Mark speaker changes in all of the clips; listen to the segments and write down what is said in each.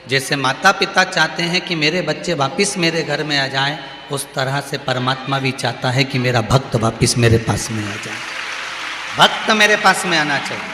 Speaker 1: जैसे माता पिता चाहते हैं कि मेरे बच्चे वापस मेरे घर में आ जाएं, उस तरह से परमात्मा भी चाहता है कि मेरा भक्त वापस मेरे पास में आ जाए। भक्त मेरे पास में आना चाहिए।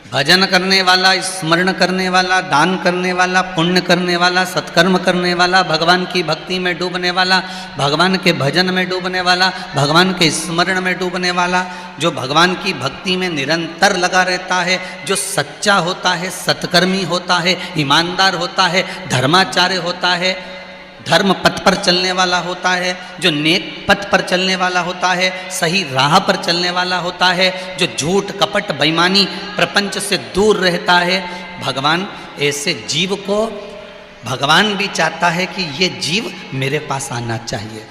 Speaker 1: भजन करने वाला, स्मरण करने वाला, दान करने वाला, पुण्य करने वाला, सत्कर्म करने वाला, भगवान की भक्ति में डूबने वाला, भगवान के भजन में डूबने वाला, भगवान के स्मरण में डूबने वाला, जो भगवान की भक्ति में निरंतर लगा रहता है, जो सच्चा होता है, सत्कर्मी होता है, ईमानदार होता है, धर्माचार्य होता है, धर्म पथ पर चलने वाला होता है, जो नेक पथ पर चलने वाला होता है, सही राह पर चलने वाला होता है, जो झूठ कपट बेईमानी प्रपंच से दूर रहता है, भगवान ऐसे जीव को, भगवान भी चाहता है कि ये जीव मेरे पास आना चाहिए,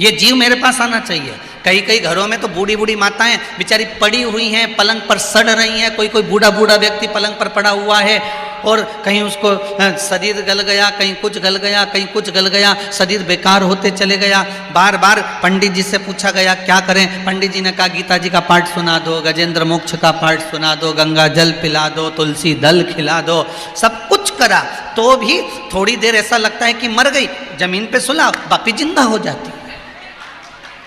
Speaker 1: ये जीव मेरे पास आना चाहिए। कई कई घरों में तो बूढ़ी बूढ़ी माताएं बेचारी पड़ी हुई हैं, पलंग पर सड़ रही हैं, कोई कोई बूढ़ा बूढ़ा व्यक्ति पलंग पर पड़ा हुआ है और कहीं उसको शरीर गल गया, कहीं कुछ गल गया, कहीं कुछ गल गया, शरीर बेकार होते चले गया। बार बार पंडित जी से पूछा गया क्या करें। पंडित जी ने कहा गीता जी का पाठ सुना दो, गजेंद्र मोक्ष का पाठ सुना दो, गंगा जल पिला दो, तुलसी दल खिला दो, सब कुछ करा तो भी थोड़ी देर ऐसा लगता है कि मर गई, जमीन पे सुला वापिस जिंदा हो जाती है।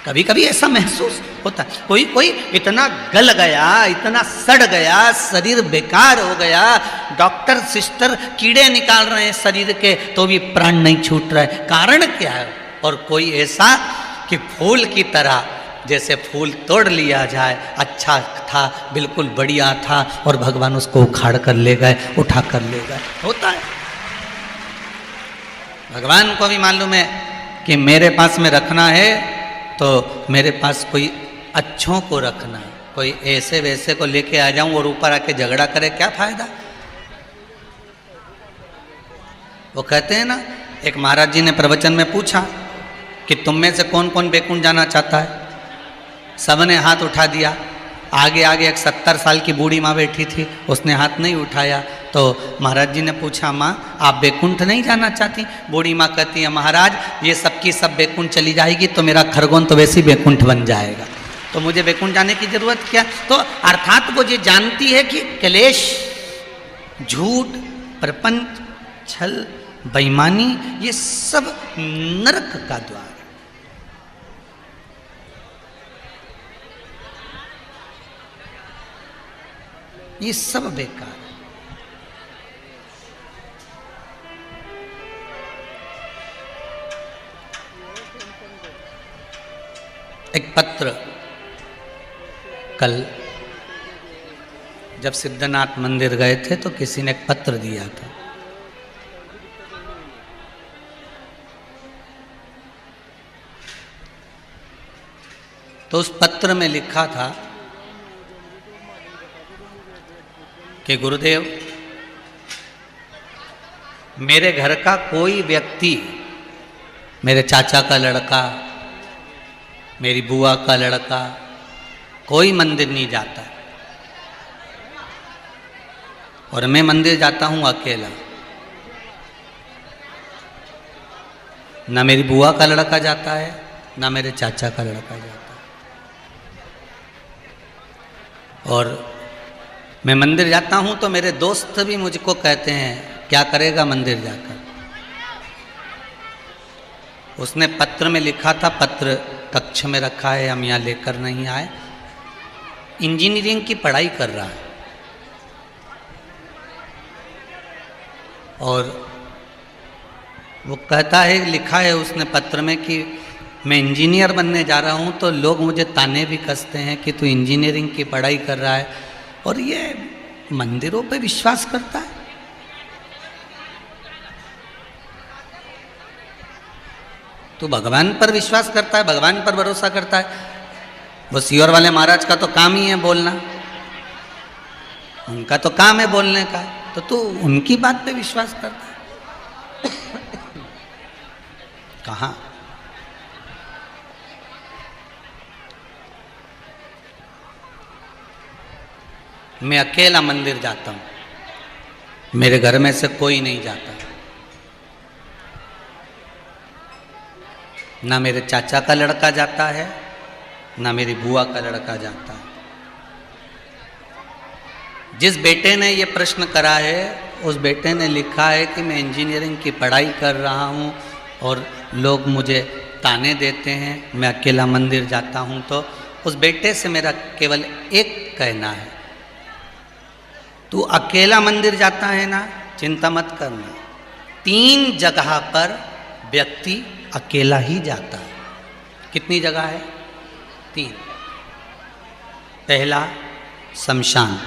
Speaker 1: कभी कभी ऐसा महसूस होता है। कोई कोई इतना गल गया, इतना सड़ गया, शरीर बेकार हो गया, डॉक्टर सिस्टर कीड़े निकाल रहे हैं शरीर के तो भी प्राण नहीं छूट रहा है। कारण क्या है? और कोई ऐसा कि फूल की तरह, जैसे फूल तोड़ लिया जाए, अच्छा था, बिल्कुल बढ़िया था, और भगवान उसको उखाड़ कर ले गए, उठा कर ले गए। होता है। भगवान को भी मालूम है कि मेरे पास में रखना है तो मेरे पास कोई अच्छों को रखना है, कोई ऐसे वैसे को लेके आ जाऊं और ऊपर आके झगड़ा करे, क्या फायदा। वो कहते हैं ना, एक महाराज जी ने प्रवचन में पूछा कि तुम में से कौन कौन बैकुंठ जाना चाहता है। सबने हाथ उठा दिया। आगे आगे एक 70 साल की बूढ़ी माँ बैठी थी, उसने हाथ नहीं उठाया। तो महाराज जी ने पूछा, माँ आप बैकुंठ नहीं जाना चाहती? बूढ़ी माँ कहती है, महाराज ये सब की सब बैकुंठ चली जाएगी तो मेरा खरगोन तो वैसे ही बैकुंठ बन जाएगा, तो मुझे बैकुंठ जाने की जरूरत क्या। तो अर्थात वो ये जानती है कि क्लेश, झूठ, प्रपंच, छल, बेईमानी, ये सब नरक का द्वार। ये सब बेकार है। एक पत्र कल जब सिद्धनाथ मंदिर गए थे तो किसी ने एक पत्र दिया था। तो उस पत्र में लिखा था कि गुरुदेव, मेरे घर का कोई व्यक्ति, मेरे चाचा का लड़का, मेरी बुआ का लड़का, कोई मंदिर नहीं जाता और मैं मंदिर जाता हूं अकेला। ना मेरी बुआ का लड़का जाता है, ना मेरे चाचा का लड़का जाता है। और मैं मंदिर जाता हूं तो मेरे दोस्त भी मुझको कहते हैं, क्या करेगा मंदिर जाकर। उसने पत्र में लिखा था, पत्र कक्ष में रखा है, हम यहाँ लेकर नहीं आए। इंजीनियरिंग की पढ़ाई कर रहा है और वो कहता है, लिखा है उसने पत्र में कि मैं इंजीनियर बनने जा रहा हूँ तो लोग मुझे ताने भी कसते हैं कि तू इंजीनियरिंग की पढ़ाई कर रहा है और ये मंदिरों पे विश्वास करता है। तो भगवान पर विश्वास करता है, भगवान पर भरोसा करता है। वो सीहोर वाले महाराज का तो काम ही है बोलना, उनका तो काम है बोलने का, तो तू उनकी बात पे विश्वास करता है। कहाँ? मैं अकेला मंदिर जाता हूं, मेरे घर में से कोई नहीं जाता, ना मेरे चाचा का लड़का जाता है, ना मेरी बुआ का लड़का जाता है। जिस बेटे ने ये प्रश्न करा है उस बेटे ने लिखा है कि मैं इंजीनियरिंग की पढ़ाई कर रहा हूँ और लोग मुझे ताने देते हैं, मैं अकेला मंदिर जाता हूँ। तो उस बेटे से मेरा केवल एक कहना है, तू अकेला मंदिर जाता है ना, चिंता मत करना। 3 जगह पर व्यक्ति अकेला ही जाता है। कितनी जगह है? 3। पहला शमशान,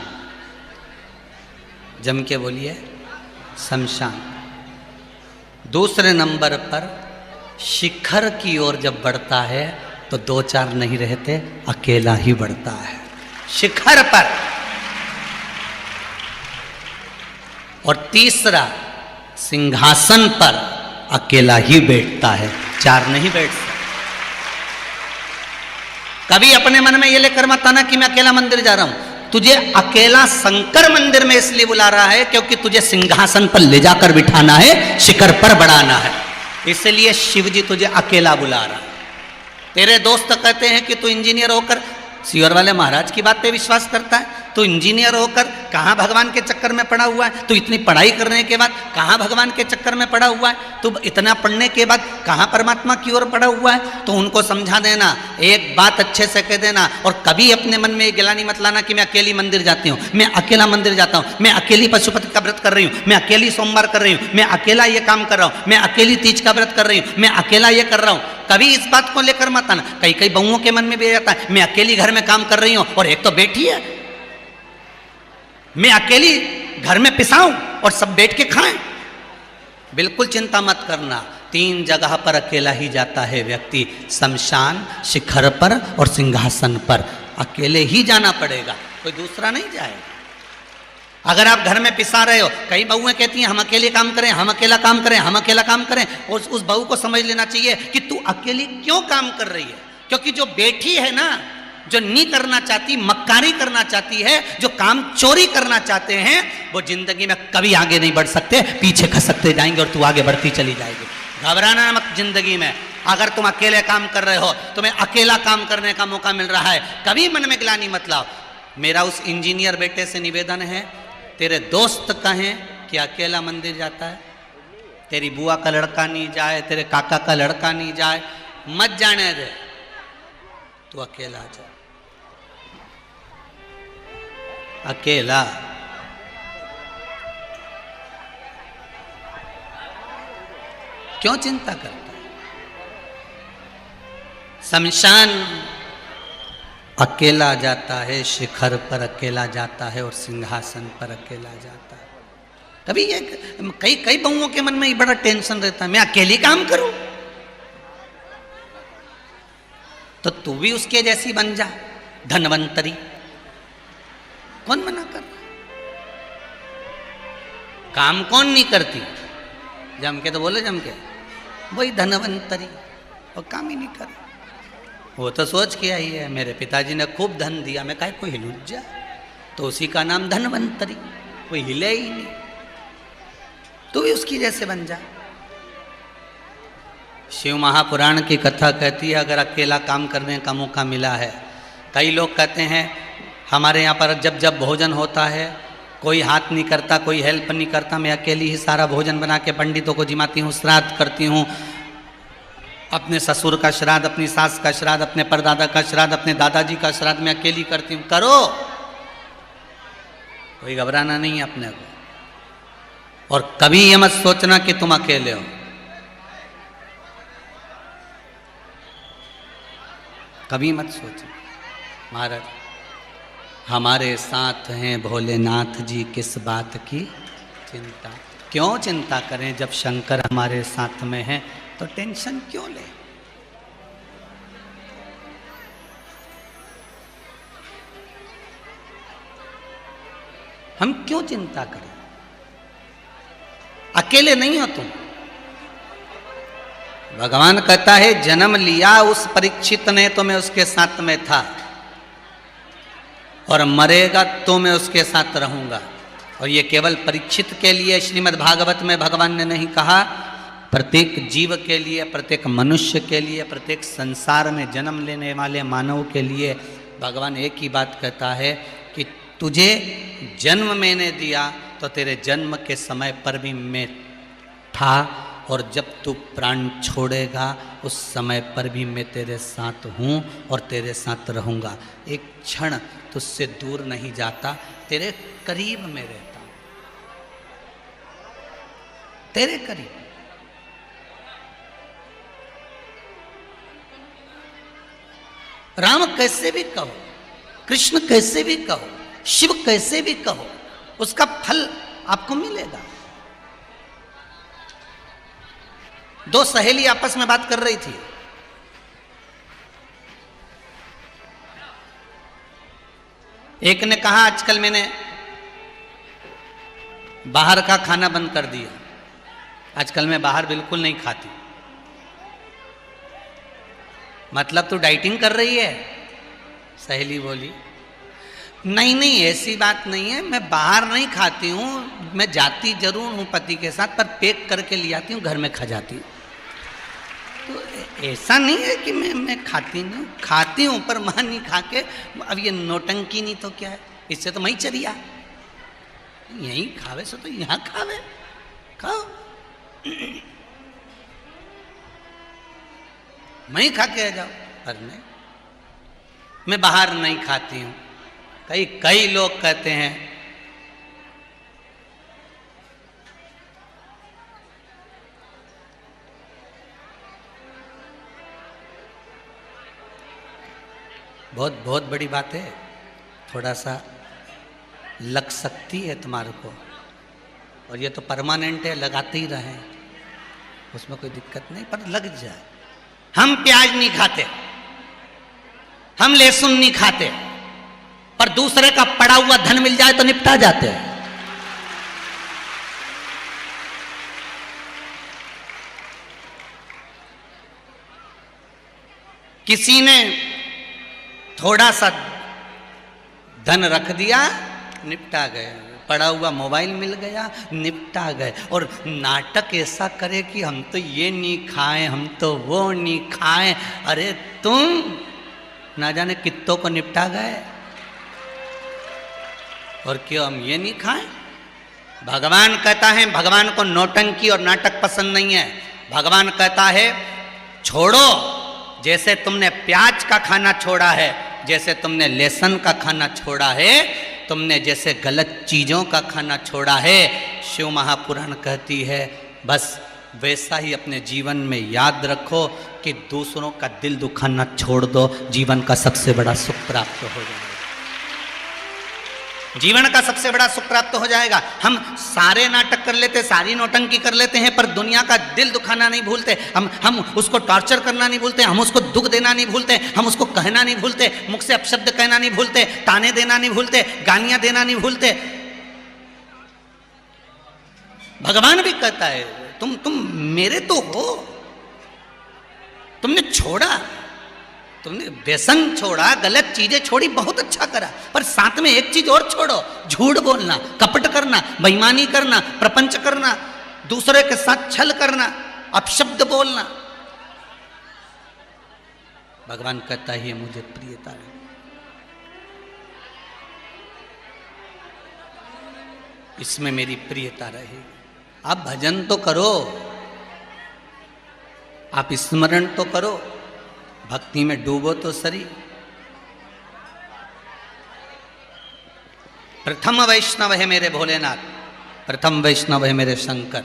Speaker 1: जम के बोलिए शमशान। दूसरे नंबर पर शिखर की ओर जब बढ़ता है तो 2-4 नहीं रहते, अकेला ही बढ़ता है शिखर पर। और तीसरा सिंहासन पर अकेला ही बैठता है, 4 नहीं बैठ सकते। कभी अपने मन में ये लेकर मत आना कि मैं अकेला मंदिर जा रहा हूं। तुझे अकेला शंकर मंदिर में इसलिए बुला रहा है क्योंकि तुझे सिंहासन पर ले जाकर बिठाना है, शिखर पर बढ़ाना है, इसलिए शिव जी तुझे अकेला बुला रहा है। तेरे दोस्त कहते हैं कि तू इंजीनियर होकर सीवर वाले महाराज की बात पे विश्वास करता है, तू इंजीनियर होकर कहाँ भगवान के चक्कर में पड़ा हुआ है, तू इतनी पढ़ाई करने के बाद कहाँ भगवान के चक्कर में पड़ा हुआ है, तू इतना पढ़ने के बाद कहाँ परमात्मा की ओर पड़ा हुआ है। तो उनको समझा देना, एक बात अच्छे से कह देना, और कभी अपने मन में ये गिलानी मत लाना कि मैं अकेली मंदिर जाती हूँ, मैं अकेला मंदिर जाता हूँ, मैं अकेली पशुपति का व्रत कर रही हूँ, मैं अकेली सोमवार कर रही हूँ, मैं अकेला ये काम कर रहा हूँ, मैं अकेली तीज का व्रत कर रही हूँ, मैं अकेला ये कर रहा हूँ। कभी इस बात को लेकर मत आना। कई बहुओं के मन में भी आता है, मैं अकेली घर में काम कर रही हूँ और एक तो बेटी है, मैं अकेली घर में पिसाऊं और सब बैठ के खाएं। बिल्कुल चिंता मत करना, 3 जगह पर अकेला ही जाता है व्यक्ति, शमशान, शिखर पर और सिंहासन पर अकेले ही जाना पड़ेगा, कोई दूसरा नहीं जाएगा। अगर आप घर में पिसा रहे हो, कई बहुएं कहती हैं हम अकेले काम करें, हम अकेला काम करें, हम अकेला काम करें, और उस बहू को समझ लेना चाहिए कि तू अकेली क्यों काम कर रही है। क्योंकि जो बेटी है ना, जो नहीं करना चाहती, मक्कारी करना चाहती है, जो काम चोरी करना चाहते हैं, वो जिंदगी में कभी आगे नहीं बढ़ सकते, पीछे खसकते जाएंगे और तू आगे बढ़ती चली जाएगी। घबराना मत जिंदगी में। अगर तुम अकेले काम कर रहे हो, तुम्हें अकेला काम करने का मौका मिल रहा है, कभी मन में गिलानी मत लाओ। मेरा उस इंजीनियर बेटे से निवेदन है, तेरे दोस्त कहें कि अकेला मंदिर जाता है, तेरी बुआ का लड़का नहीं जाए, तेरे काका का लड़का नहीं जाए, मत जाने दे, तू अकेला जा, अकेला। क्यों चिंता करता है? शमशान अकेला जाता है, शिखर पर अकेला जाता है और सिंहासन पर अकेला जाता है। कभी ये कई बहुओं के मन में ये बड़ा टेंशन रहता है, मैं अकेली काम करूं, तो तू भी उसके जैसी बन जा, धनवंतरी। कौन मना कर? काम कौन नहीं करती? जम के तो बोले, जम के वही धनवंतरी, और काम ही नहीं कर। वो तो सोच के आई है मेरे पिताजी ने खूब धन दिया, मैं काहे कोई हिलूट जा, तो उसी का नाम धनवंतरी, कोई हिले ही नहीं, तू भी उसकी जैसे बन जा। शिव महापुराण की कथा कहती है, अगर अकेला काम करने का मौका मिला है, कई लोग कहते हैं हमारे यहाँ पर जब जब भोजन होता है कोई हाथ नहीं करता, कोई हेल्प नहीं करता, मैं अकेली ही सारा भोजन बना के पंडितों को जिमाती हूँ, श्राद्ध करती हूँ, अपने ससुर का श्राद्ध, अपनी सास का श्राद्ध, अपने परदादा का श्राद्ध, अपने दादाजी का श्राद्ध मैं अकेली करती हूँ। करो, कोई घबराना नहीं है अपने को। और कभी ये मत सोचना कि तुम अकेले हो, कभी मत सोचना। महाराज हमारे साथ हैं भोलेनाथ जी, किस बात की चिंता। क्यों चिंता करें, जब शंकर हमारे साथ में हैं तो टेंशन क्यों ले। हम क्यों चिंता करें, अकेले नहीं हो तुम। भगवान कहता है जन्म लिया उस परीक्षित ने तो मैं उसके साथ में था, और मरेगा तो मैं उसके साथ रहूंगा। और ये केवल परीक्षित के लिए श्रीमद् भागवत में भगवान ने नहीं कहा, प्रत्येक जीव के लिए, प्रत्येक मनुष्य के लिए, प्रत्येक संसार में जन्म लेने वाले मानव के लिए भगवान एक ही बात कहता है कि तुझे जन्म मैंने दिया तो तेरे जन्म के समय पर भी मैं था, और जब तू प्राण छोड़ेगा उस समय पर भी मैं तेरे साथ हूँ और तेरे साथ रहूँगा। एक क्षण तुझसे दूर नहीं जाता, तेरे करीब में रहता हूँ, तेरे करीब। राम कैसे भी कहो, कृष्ण कैसे भी कहो, शिव कैसे भी कहो, उसका फल आपको मिलेगा। दो सहेली आपस में बात कर रही थी। एक ने कहा आजकल मैंने बाहर का खाना बंद कर दिया, आजकल मैं बाहर बिल्कुल नहीं खाती। मतलब तू डाइटिंग कर रही है? सहेली बोली नहीं नहीं ऐसी बात नहीं है, मैं बाहर नहीं खाती हूँ, मैं जाती जरूर हूँ पति के साथ, पर पैक करके ले आती हूँ, घर में खा जाती हूँ। तो ऐसा नहीं है कि मैं खाती नहीं, खाती हूँ पर वहाँ नहीं खा के। अब ये नौटंकी नहीं तो क्या है, इससे तो मैं ही चरिया, यहीं खावे सो तो यहाँ खावे, खाओ। मैं ही खा के आ जाओ, पर नहीं, मैं बाहर नहीं खाती हूँ। कई लोग कहते हैं बहुत बड़ी बात है, थोड़ा सा लग सकती है तुम्हारे को, और ये तो परमानेंट है, लगाते ही रहें, उसमें कोई दिक्कत नहीं, पर लग जाए। हम प्याज नहीं खाते, हम लहसुन नहीं खाते, पर दूसरे का पड़ा हुआ धन मिल जाए तो निपटा जाते हैं। किसी ने थोड़ा सा धन रख दिया, निपटा गए, पड़ा हुआ मोबाइल मिल गया, निपटा गए। और नाटक ऐसा करे कि हम तो ये नहीं खाएं, हम तो वो नहीं खाएं। अरे तुम ना जाने कित्तों को निपटा गए, और क्यों हम ये नहीं खाएं? भगवान कहता है, भगवान को नौटंकी और नाटक पसंद नहीं है। भगवान कहता है छोड़ो, जैसे तुमने प्याज का खाना छोड़ा है, जैसे तुमने लहसुन का खाना छोड़ा है, तुमने जैसे गलत चीजों का खाना छोड़ा है, शिव महापुराण कहती है बस वैसा ही अपने जीवन में याद रखो कि दूसरों का दिल दुखाना छोड़ दो, जीवन का सबसे बड़ा सुख प्राप्त हो जाएगा। जीवन का सबसे बड़ा सुख प्राप्त हो जाएगा। हम सारे नाटक कर लेते, सारी नौटंकी कर लेते हैं, पर दुनिया का दिल दुखाना नहीं भूलते, हम उसको टॉर्चर करना नहीं भूलते, हम उसको दुख देना नहीं भूलते, हम उसको कहना नहीं भूलते, मुख से अपशब्द कहना नहीं भूलते, ताने देना नहीं भूलते, गालियां देना नहीं भूलते। भगवान भी कहता है तुम मेरे तो हो, तुमने छोड़ा, तुमने व्यसन छोड़ा, गलत चीजें छोड़ी, बहुत अच्छा करा, पर साथ में एक चीज और छोड़ो, झूठ बोलना, कपट करना, बेईमानी करना, प्रपंच करना, दूसरे के साथ छल करना, अपशब्द बोलना। भगवान कहता है ये मुझे प्रियता है। इसमें मेरी प्रियता रहेगी। आप भजन तो करो, आप स्मरण तो करो, भक्ति में डूबो तो सरी। प्रथम वैष्णव है मेरे भोलेनाथ, प्रथम वैष्णव है मेरे शंकर।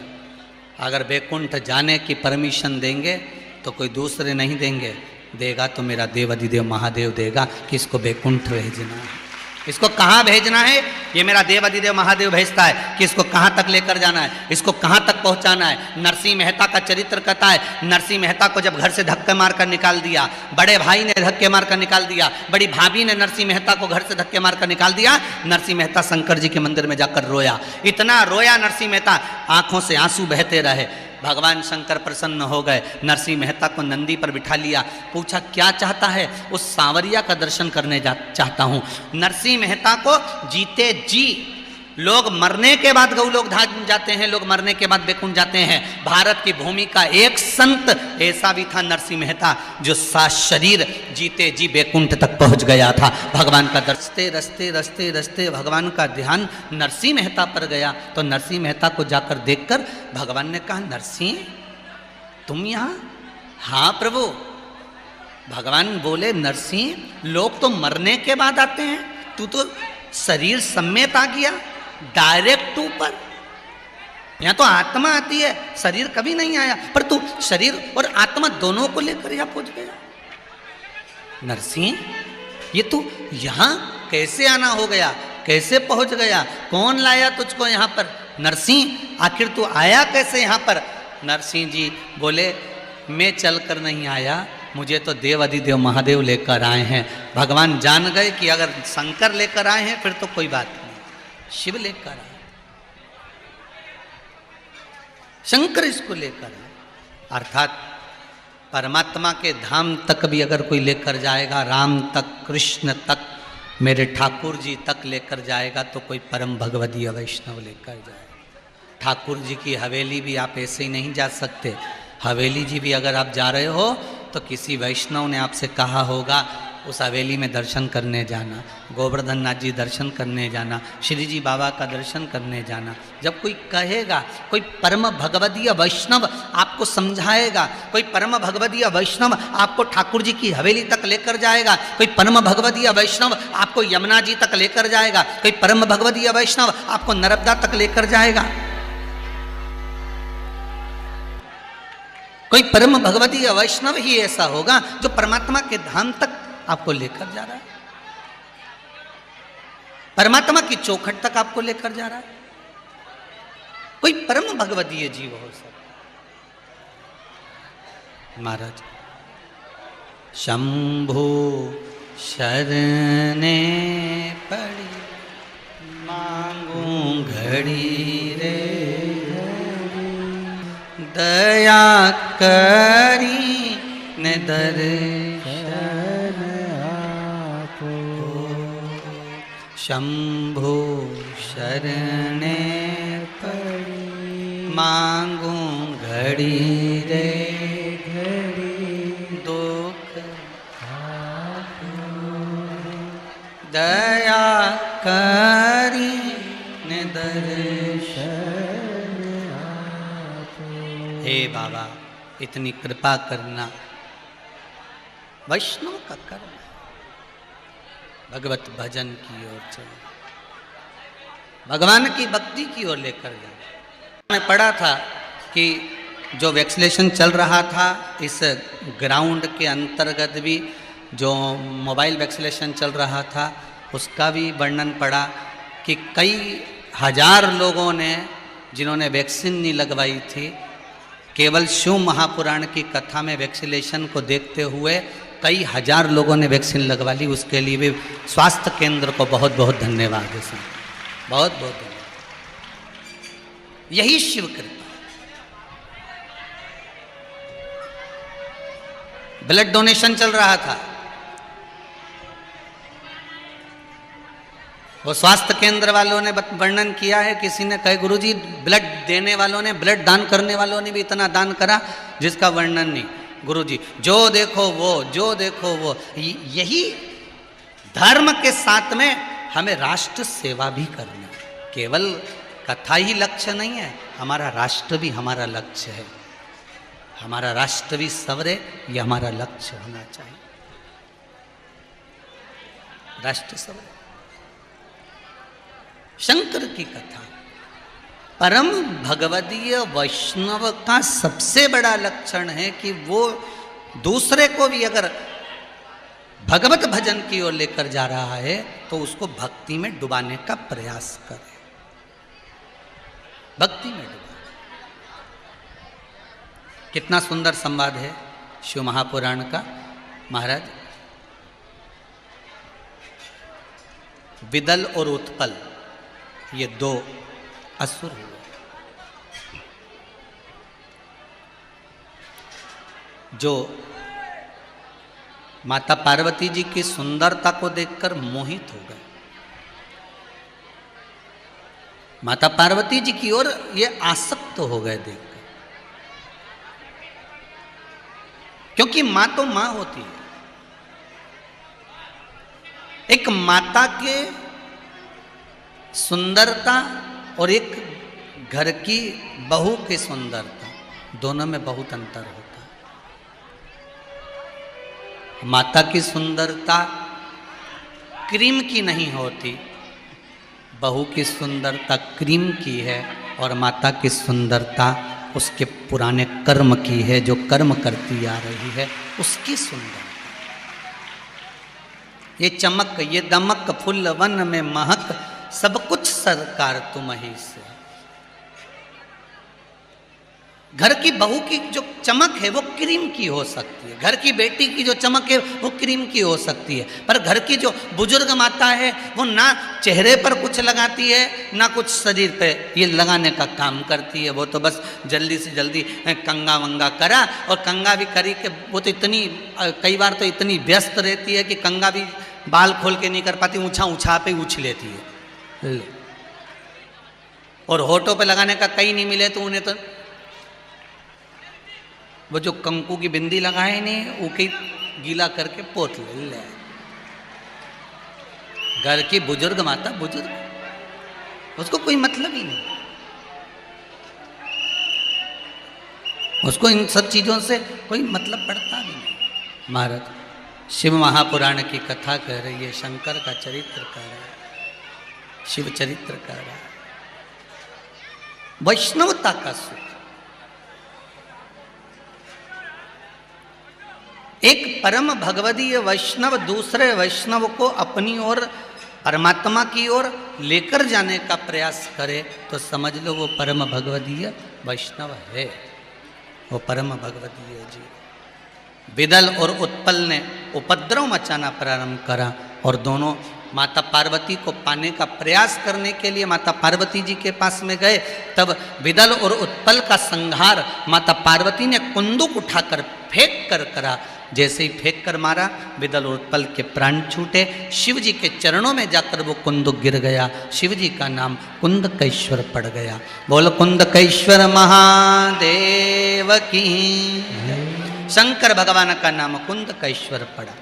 Speaker 1: अगर वैकुंठ जाने की परमिशन देंगे तो कोई दूसरे नहीं देंगे, देगा तो मेरा देव अधिदेव महादेव देगा कि इसको वैकुंठ भेजना है, इसको कहाँ भेजना है, ये मेरा देव अधिदेव महादेव भेजता है कि इसको कहाँ तक लेकर जाना है, इसको कहाँ तक पहुँचाना है। नरसिंह मेहता का चरित्र कहता है, नरसिंह मेहता को जब घर से धक्के मारकर निकाल दिया, बड़े भाई ने धक्के मारकर निकाल दिया, बड़ी भाभी ने नरसिंह मेहता को घर से धक्के मारकर निकाल दिया, नरसिंह मेहता शंकर जी के मंदिर में जाकर रोया, इतना रोया नरसिंह मेहता, आंखों से आंसू बहते रहे। भगवान शंकर प्रसन्न हो गए, नरसिंह मेहता को नंदी पर बिठा लिया, पूछा क्या चाहता है? उस सांवरिया का दर्शन करने चाहता हूँ। नरसिंह मेहता को जीते जी लोग मरने के बाद गौलोक धाम जाते हैं, लोग मरने के बाद बैकुंठ जाते हैं। भारत की भूमि का एक संत ऐसा भी था, नरसिंह मेहता, जो शरीर जीते जी बैकुंठ तक पहुंच गया था। भगवान का रस्ते रस्ते रस्ते रस्ते भगवान का ध्यान नरसिंह मेहता पर गया, तो नरसिंह मेहता को जाकर देखकर भगवान ने कहा, नरसिंह तुम यहाँ? हाँ प्रभु। भगवान बोले, नरसिंह लोग तो मरने के बाद आते हैं, तू तो शरीर समेत आ गया डायरेक्ट ऊपर। यहां तो आत्मा आती है, शरीर कभी नहीं आया, पर तू शरीर और आत्मा दोनों को लेकर यहां पहुंच गया। नरसिंह ये तू यहां कैसे आना हो गया, कैसे पहुंच गया, कौन लाया तुझको यहां पर? नरसिंह आखिर तू आया कैसे यहां पर? नरसिंह जी बोले, मैं चलकर नहीं आया, मुझे तो देव अधिदेव महादेव लेकर आए हैं। भगवान जान गए कि अगर शंकर लेकर आए हैं फिर तो कोई बात नहीं, शिव लेकर आए, शंकर इसको लेकर आए। अर्थात परमात्मा के धाम तक भी अगर कोई लेकर जाएगा, राम तक, कृष्ण तक, मेरे ठाकुर जी तक लेकर जाएगा, तो कोई परम भगवदीय वैष्णव लेकर जाएगा। ठाकुर जी की हवेली भी आप ऐसे ही नहीं जा सकते। हवेली जी भी अगर आप जा रहे हो तो किसी वैष्णव ने आपसे कहा होगा उस हवेली में दर्शन करने जाना, गोवर्धन नाथ जी दर्शन करने जाना, श्री जी बाबा का दर्शन करने जाना। जब कोई कहेगा, कोई परम भगवदीय वैष्णव आपको समझाएगा, कोई परम भगवदीय वैष्णव आपको ठाकुर जी की हवेली तक लेकर जाएगा, कोई परम भगवदीय वैष्णव आपको यमुना जी तक लेकर जाएगा, कोई परम भगवदीय वैष्णव आपको नर्मदा तक लेकर जाएगा, कोई परम भगवदीय वैष्णव ही ऐसा होगा जो परमात्मा के धाम तक आपको लेकर जा रहा है, परमात्मा की चौखट तक आपको लेकर जा रहा है। कोई परम भगवदीय जीव हो सकता। महाराज शंभु शरणे पड़ी मांगू घड़ी रे, दया करी ने दर्शन आपो। शंभु शरणे पड़ी मांगू घड़ी रे, घड़ी दुख दया करी ने दर्शन। हे बाबा इतनी कृपा करना, वैष्णव का कर्म, भगवत भजन की ओर चलो, भगवान की भक्ति की ओर लेकर जाओ। मैं पढ़ा था कि जो वैक्सीनेशन चल रहा था इस ग्राउंड के अंतर्गत भी जो मोबाइल वैक्सीनेशन चल रहा था उसका भी वर्णन पढ़ा कि कई हजार लोगों ने जिन्होंने वैक्सीन नहीं लगवाई थी, केवल शिव महापुराण की कथा में वैक्सीनेशन को देखते हुए कई हजार लोगों ने वैक्सीन लगवा ली। उसके लिए भी स्वास्थ्य केंद्र को बहुत बहुत धन्यवाद है सर, बहुत बहुत धन्यवाद। यही शिव कृपा। ब्लड डोनेशन चल रहा था, वो स्वास्थ्य केंद्र वालों ने वर्णन किया है, किसी ने कहे गुरुजी ब्लड देने वालों ने, ब्लड दान करने वालों ने भी इतना दान करा जिसका वर्णन नहीं। गुरुजी जो देखो वो, जो देखो वो। यही धर्म के साथ में हमें राष्ट्र सेवा भी करना, केवल कथा ही लक्ष्य नहीं है, हमारा राष्ट्र भी हमारा लक्ष्य है। हमारा राष्ट्र भी सवरे, ये हमारा लक्ष्य होना चाहिए। राष्ट्र सवरे। शंकर की कथा, परम भगवदीय वैष्णव का सबसे बड़ा लक्षण है कि वो दूसरे को भी अगर भगवत भजन की ओर लेकर जा रहा है तो उसको भक्ति में डुबाने का प्रयास करे, भक्ति में डुबा। कितना सुंदर संवाद है शिव महापुराण का। महाराज विदल और उत्पल ये दो असुर हुए, जो माता पार्वती जी की सुंदरता को देखकर मोहित हो गए। माता पार्वती जी की ओर ये आसक्त हो गए देखकर, क्योंकि मां तो मां होती है। एक माता के सुंदरता और एक घर की बहू की सुंदरता, दोनों में बहुत अंतर होता है। माता की सुंदरता क्रीम की नहीं होती, बहू की सुंदरता क्रीम की है, और माता की सुंदरता उसके पुराने कर्म की है, जो कर्म करती आ रही है उसकी सुंदरता। ये चमक, ये दमक, फुल वन में महक, सब कुछ सरकार तुम ही से। घर की बहू की जो चमक है वो क्रीम की हो सकती है, घर की बेटी की जो चमक है वो क्रीम की हो सकती है, पर घर की जो बुजुर्ग माता है वो ना चेहरे पर कुछ लगाती है ना कुछ शरीर पे ये लगाने का काम करती है। वो तो बस जल्दी से जल्दी कंगा वंगा करा, और कंगा भी करी के वो तो इतनी, कई बार तो इतनी व्यस्त रहती है कि कंगा भी बाल खोल के नहीं कर पाती, ऊंचा ऊंचा पे उछ लेती है। और होठों पे लगाने का कहीं नहीं मिले तो उन्हें तो वो जो कंकु की बिंदी लगाए नहीं, वो कहीं गीला करके पोत ले। घर की बुजुर्ग माता बुजुर्ग, उसको कोई मतलब ही नहीं, उसको इन सब चीजों से कोई मतलब पड़ता भी नहीं। महाराज शिव महापुराण की कथा कह रही है, शंकर का चरित्र कह रहा है, शिव चरित्र कह रहा है, वैष्णवता का सुख। एक परम भगवदीय वैष्णव दूसरे वैष्णव को अपनी ओर, परमात्मा की ओर लेकर जाने का प्रयास करे तो समझ लो वो परम भगवदीय वैष्णव है, वो परम भगवदीय जी। विदल और उत्पल ने उपद्रव मचाना प्रारंभ करा, और दोनों माता पार्वती को पाने का प्रयास करने के लिए माता पार्वती जी के पास में गए। तब विदल और उत्पल का संहार माता पार्वती ने कुंदुक उठाकर फेंक कर करा। जैसे ही फेंक कर मारा, विदल और उत्पल के प्राण छूटे, शिव जी के चरणों में जाकर वो कुंदुक गिर गया। शिव जी का नाम कुंदकेश्वर पड़ गया। बोल कुंदकेश्वर महादेव की। शंकर भगवान का नाम कुंदकेश्वर पड़ा।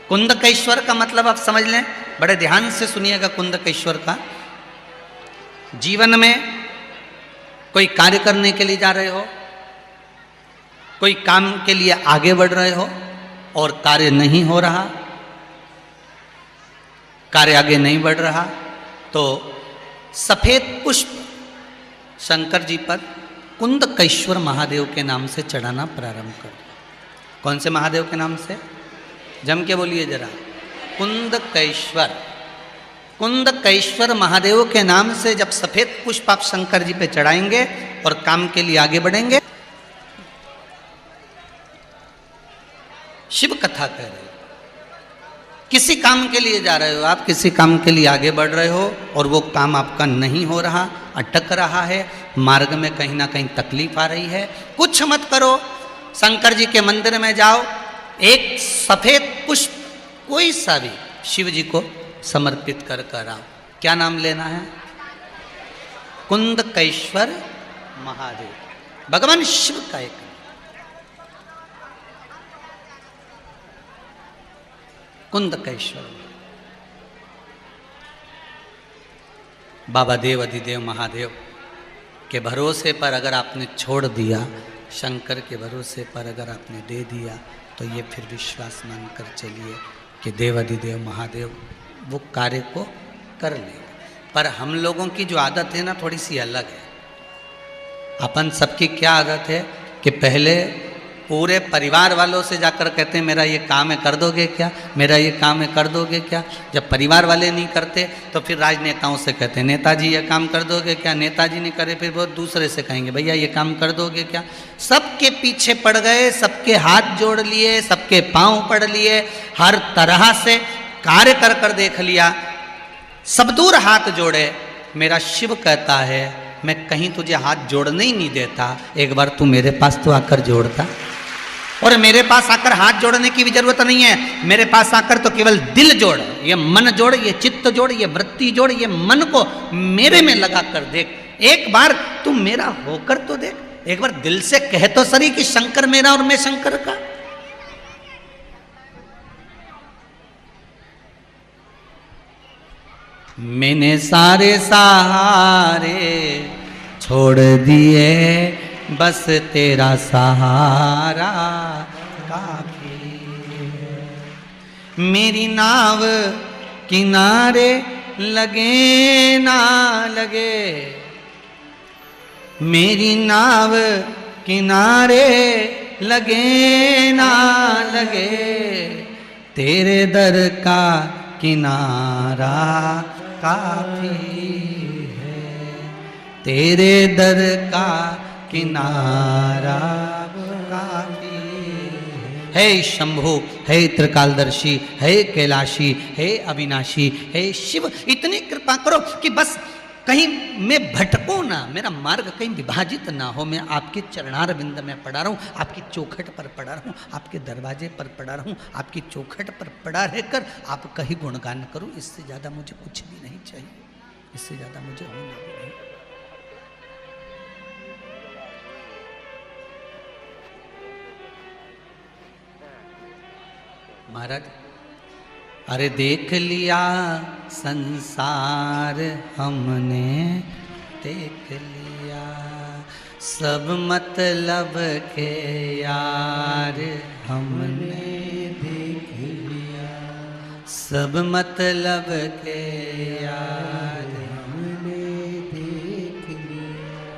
Speaker 1: कुंदकेश्वर का मतलब आप समझ लें, बड़े ध्यान से सुनिएगा। कुंदकेश्वर का, जीवन में कोई कार्य करने के लिए जा रहे हो, कोई काम के लिए आगे बढ़ रहे हो और कार्य नहीं हो रहा, कार्य आगे नहीं बढ़ रहा, तो सफेद पुष्प शंकर जी पर कुंदकेश्वर महादेव के नाम से चढ़ाना प्रारंभ कर। कौन से महादेव के नाम से? जम के बोलिए जरा। कुंदकेश्वर। कुंदकेश्वर महादेव के नाम से जब सफेद पुष्प आप शंकर जी पे चढ़ाएंगे और काम के लिए आगे बढ़ेंगे। शिव कथा कह रहे हो, किसी काम के लिए जा रहे हो आप, किसी काम के लिए आगे बढ़ रहे हो और वो काम आपका नहीं हो रहा, अटक रहा है, मार्ग में कहीं ना कहीं तकलीफ आ रही है, कुछ मत करो, शंकर जी के मंदिर में जाओ, एक सफेद पुष्प कोई सा भी शिव जी को समर्पित कर कर आओ। क्या नाम लेना है? कुंदकेश्वर महादेव, भगवान शिव का एक कुंदकेश्वर। बाबा देव अधिदेव महादेव के भरोसे पर अगर आपने छोड़ दिया, शंकर के भरोसे पर अगर आपने दे दिया, तो ये फिर विश्वास मानकर चलिए कि देव अधिदेव महादेव वो कार्य को कर लेंगे। पर हम लोगों की जो आदत है ना, थोड़ी सी अलग है। अपन सबकी क्या आदत है कि पहले पूरे परिवार वालों से जाकर कहते हैं मेरा ये काम है कर दोगे क्या, मेरा ये काम है कर दोगे क्या। जब परिवार वाले नहीं करते तो फिर राजनेताओं से कहते हैं नेताजी ये काम कर दोगे क्या, नेताजी नहीं करे फिर वो दूसरे से कहेंगे भैया ये काम कर दोगे क्या। सबके पीछे पड़ गए, सबके हाथ जोड़ लिए, सबके पांव पड़ लिए, हर तरह से कार्य कर कर देख लिया, सब दूर हाथ जोड़े। मेरा शिव कहता है मैं कहीं तुझे हाथ जोड़ने ही नहीं देता, एक बार तू मेरे पास तो आकर जोड़ता। और मेरे पास आकर हाथ जोड़ने की भी जरूरत नहीं है। मेरे पास आकर तो केवल दिल जोड़, ये मन जोड़, ये चित्त जोड़, ये वृत्ति जोड़, ये मन को मेरे में लगा कर देख। एक बार तू मेरा होकर तो देख, एक बार दिल से कह तो सही कि शंकर मेरा और मैं शंकर का। मैंने सारे सहारे छोड़ दिए, बस तेरा सहारा काफी है। मेरी नाव किनारे लगे ना लगे, मेरी नाव किनारे लगे ना लगे, तेरे दर का किनारा काफी है, तेरे दर का किनारा काफी है। शंभु, है त्रिकालदर्शी, है कैलाशी, है अविनाशी, है शिव, इतनी कृपा करो कि बस कहीं मैं भटकूं ना, मेरा मार्ग कहीं विभाजित ना हो। मैं आपके चरणार बिंद में पड़ा रहूं, आपकी चौखट पर पड़ा रहूं, आपके दरवाजे पर पड़ा रहूं, आपकी चौखट पर पड़ा रहकर आपका ही गुणगान करूं। इससे ज़्यादा मुझे कुछ भी नहीं चाहिए, इससे ज़्यादा मुझे होना भी नहीं। महाराज, अरे देख लिया संसार हमने, देख लिया सब मतलब के यार हमने, देख लिया सब मतलब के यार हमने, देख लिया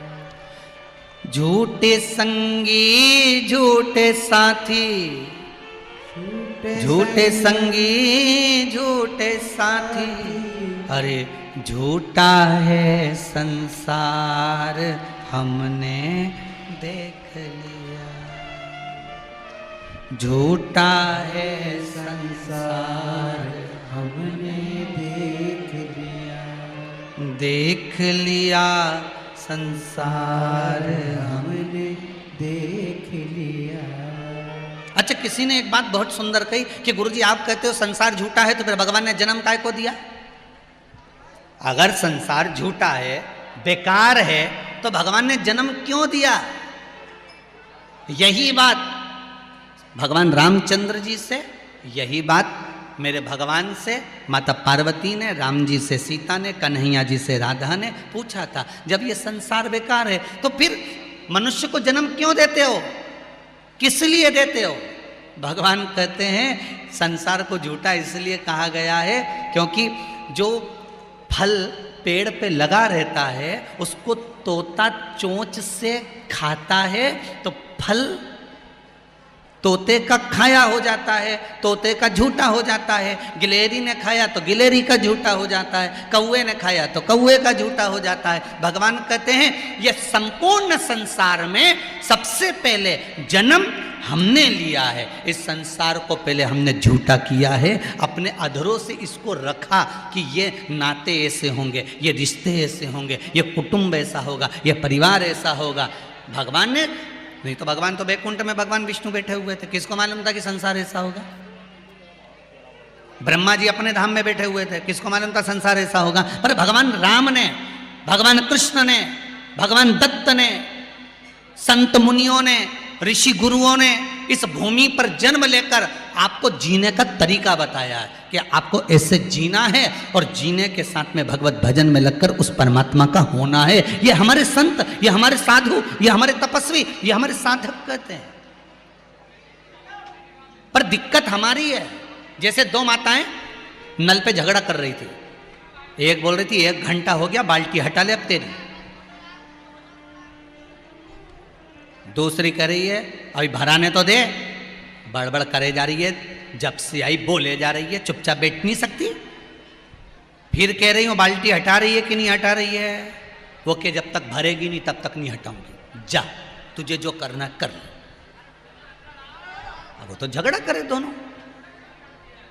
Speaker 1: झूठे संगी झूठे साथी, झूठे संगी झूठे साथी, अरे झूठा है संसार हमने देख लिया, झूठा है संसार हमने देख लिया, देख लिया संसार हमने देख लिया। अच्छा, किसी ने एक बात बहुत सुंदर कही कि गुरुजी आप कहते हो संसार झूठा है, तो फिर भगवान ने जन्म काय को दिया? अगर संसार झूठा है, बेकार है, तो भगवान ने जन्म क्यों दिया? यही बात भगवान रामचंद्र जी से, यही बात मेरे भगवान से माता पार्वती ने, राम जी से सीता ने, कन्हैया जी से राधा ने पूछा था। जब ये संसार बेकार है तो फिर मनुष्य को जन्म क्यों देते हो, किस लिए देते हो? भगवान कहते हैं संसार को झूठा इसलिए कहा गया है क्योंकि जो फल पेड़ पे लगा रहता है उसको तोता चोंच से खाता है तो फल तोते का खाया हो जाता है, तोते का झूठा हो जाता है। गिलेरी ने खाया तो गिलेरी का झूठा हो जाता है, कौवे ने खाया तो कौवे का झूठा हो जाता है। भगवान कहते हैं ये संपूर्ण संसार में सबसे पहले जन्म हमने लिया है। इस संसार को पहले हमने झूठा किया है, अपने अधरों से इसको रखा कि ये नाते ऐसे होंगे, ये रिश्ते ऐसे होंगे, ये कुटुंब ऐसा होगा, ये परिवार ऐसा होगा। भगवान ने नहीं तो भगवान तो बैकुंठ में भगवान विष्णु बैठे हुए थे, किसको मालूम था कि संसार ऐसा होगा? ब्रह्मा जी अपने धाम में बैठे हुए थे, किसको मालूम था संसार ऐसा होगा? पर भगवान राम ने, भगवान कृष्ण ने, भगवान दत्त ने, संत मुनियों ने, ऋषि गुरुओं ने इस भूमि पर जन्म लेकर आपको जीने का तरीका बताया है कि आपको ऐसे जीना है और जीने के साथ में भगवत भजन में लगकर उस परमात्मा का होना है। ये हमारे संत, ये हमारे साधु, ये हमारे तपस्वी, ये हमारे साधक कहते हैं। पर दिक्कत हमारी है। जैसे दो माताएं नल पे झगड़ा कर रही थी, एक बोल रही थी 1 घंटा हो गया, बाल्टी हटा ले अब तेरी। दूसरी कह रही है अभी भराने तो दे, बड़बड़ करे जा रही है, जब से आई बोले जा रही है, चुपचाप बैठ नहीं सकती। फिर कह रही हूँ बाल्टी हटा रही है कि नहीं हटा रही है? वो कि जब तक भरेगी नहीं तब तक नहीं हटाऊंगी, जा तुझे जो करना कर ले। अब वो तो झगड़ा करे दोनों,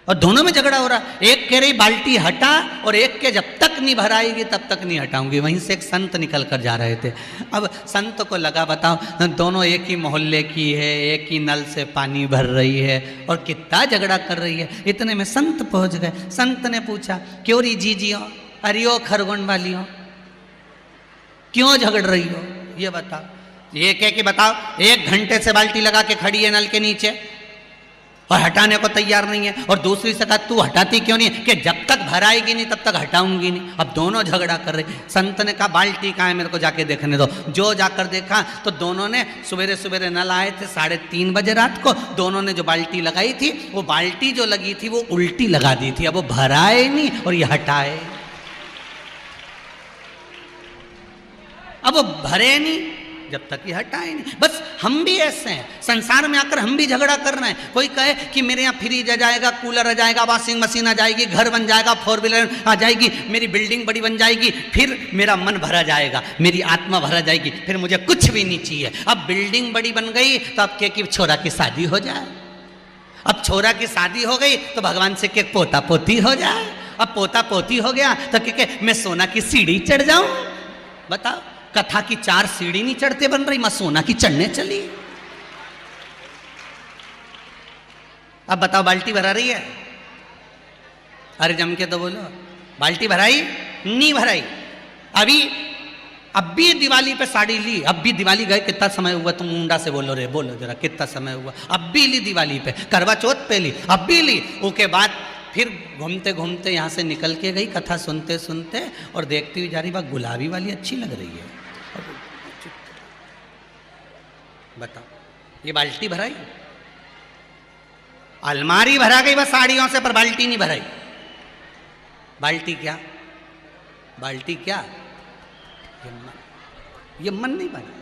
Speaker 1: और दोनों में झगड़ा हो रहा। एक कह रही बाल्टी हटा और एक के जब तक नहीं भराएगी तब तक नहीं हटाऊंगी। वहीं से एक संत निकल कर जा रहे थे। अब संत को लगा, बताओ दोनों एक ही मोहल्ले की है, एक ही नल से पानी भर रही है और कितना झगड़ा कर रही है। इतने में संत पहुंच गए। संत ने पूछा, क्यों री जीजियो, अरियो खरगोन वालियों, क्यों झगड़ रही हो, ये बताओ। ये कह कि बताओ, 1 घंटे से बाल्टी लगा के खड़ी है नल के नीचे और हटाने को तैयार नहीं है। और दूसरी से कहा, तू हटाती क्यों नहीं, कि जब तक भराएगी नहीं तब तक हटाऊंगी नहीं। अब दोनों झगड़ा कर रहे। संत ने कहा, बाल्टी कहाँ है, मेरे को जाके देखने दो। जो जाकर देखा तो दोनों ने सवेरे सवेरे नल आए थे 3:30 बजे रात को। दोनों ने जो बाल्टी लगाई थी, वो बाल्टी जो लगी थी वो उल्टी लगा दी थी। अब वो भराए नहीं और ये हटाए। अब वो भरे नहीं जब तक ये हटाए नहीं। बस हम भी ऐसे हैं, संसार में आकर हम भी झगड़ा कर रहे हैं। कोई कहे कि मेरे यहाँ फ्रिज आ जाएगा, कूलर आ जाएगा, वॉशिंग मशीन आ जाएगी, घर बन जाएगा, 4 व्हीलर आ जाएगी, मेरी बिल्डिंग बड़ी बन जाएगी, फिर मेरा मन भरा जाएगा, मेरी आत्मा भरा जाएगी, फिर मुझे कुछ भी नहीं चाहिए। अब बिल्डिंग बड़ी बन गई तो अब क्या कि छोरा की शादी हो जाए। अब छोरा की शादी हो गई तो भगवान से के पोता पोती हो जाए। अब पोता पोती हो गया तो क्या मैं सोना की सीढ़ी चढ़ जाऊं। बताओ, कथा की 4 सीढ़ी नहीं चढ़ते बन रही, मैं सोना की चढ़ने चली। अब बताओ, बाल्टी भरा रही है? अरे जम के तो बोलो, बाल्टी भराई नहीं भराई? अब भी दिवाली पे साड़ी ली, अब भी दिवाली गए कितना समय हुआ, तुम मुंडा से बोलो रे, बोलो जरा कितना समय हुआ। अब भी ली दिवाली पे, करवा चौथ पे ली, अब भी ली। उसके बाद फिर घूमते घूमते यहाँ से निकल के गई कथा सुनते सुनते और देखती हुई जा रही, बात गुलाबी वाली अच्छी लग रही है। बताओ, ये बाल्टी भराई? अलमारी भरा गई बस साड़ियों से, पर बाल्टी नहीं भराई। बाल्टी क्या, बाल्टी क्या, ये मन नहीं भरा।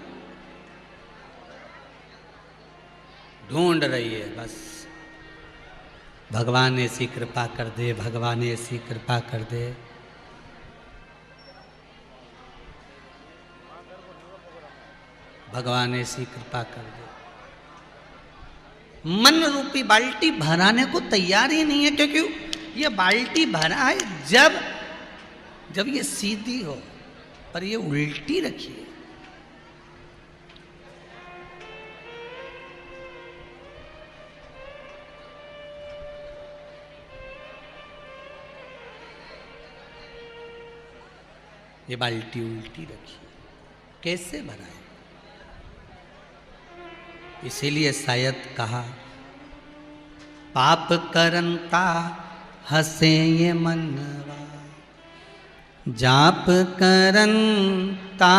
Speaker 1: ढूंढ रही है बस, भगवान ऐसी कृपा कर दे, भगवान ऐसी कृपा कर दे। भगवान ऐसी कृपा कर दे। मन रूपी बाल्टी भराने को तैयार ही नहीं है, क्योंकि ये बाल्टी भरा है जब ये सीधी हो, पर ये उल्टी रखी है। ये बाल्टी उल्टी रखी है, कैसे भराए? इसीलिए शायद कहा, पाप करंता हसे ये मनवा, जाप करंता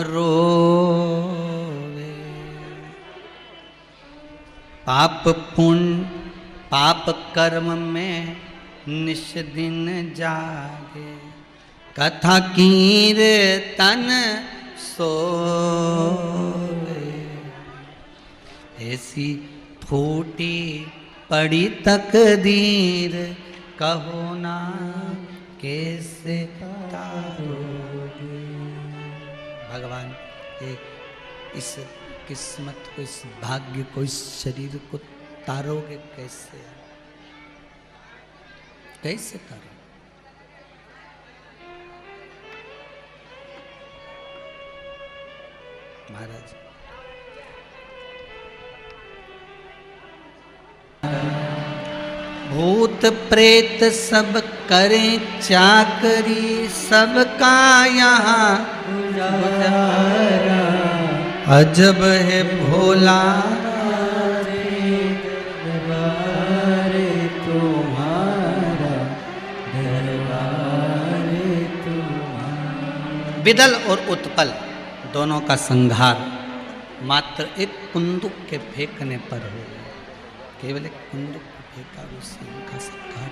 Speaker 1: रोवे। पाप पुण्य पाप कर्म में निश दिन जागे, कथा कीर्तन सोवे। ऐसी फूटी पड़ी तकदीर, कहो ना कैसे तारोगे। भगवान इस किस्मत को, इस भाग्य को, इस शरीर को तारोगे कैसे? कैसे तारोगे? महाराज भूत प्रेत सब करें चाकरी, सबका यहाँ गुजारा। अजब है भोला दरबारे तुम्हारा, दरबारे तुम्हारा। विदल और उत्पल दोनों का संहार मात्र एक कुंदुक के फेंकने पर हो। केवल एक कुंदुक को फेंका, उससे उनका संहार।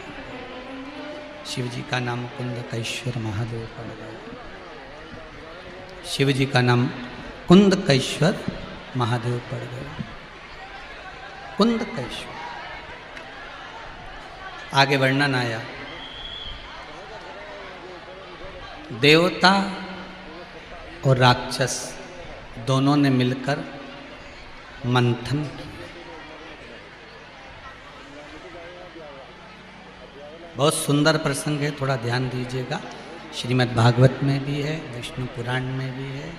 Speaker 1: शिव जी का नाम कुंदकेश्वर महादेव पड़ गया। शिव जी का नाम कुंदकेश्वर महादेव पड़ गया। कुंदकेश्वर। आगे वर्णन आया, देवता और राक्षस दोनों ने मिलकर मंथन किया। बहुत सुंदर प्रसंग है, थोड़ा ध्यान दीजिएगा। श्रीमद् भागवत में भी है, विष्णु पुराण में भी है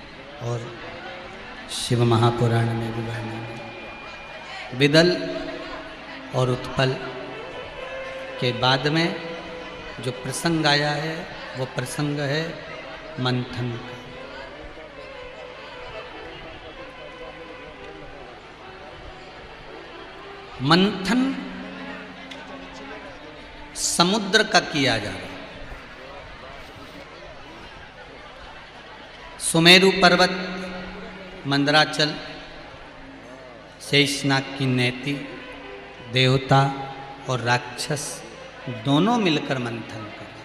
Speaker 1: और शिव महापुराण में भी वर्णन है। विदल और उत्पल के बाद में जो प्रसंग आया है वो प्रसंग है मंथन का। मंथन समुद्र का किया जा रहा है। सुमेरु पर्वत, मंदराचल, शेषनाग की नेति, देवता और राक्षस दोनों मिलकर मंथन करें।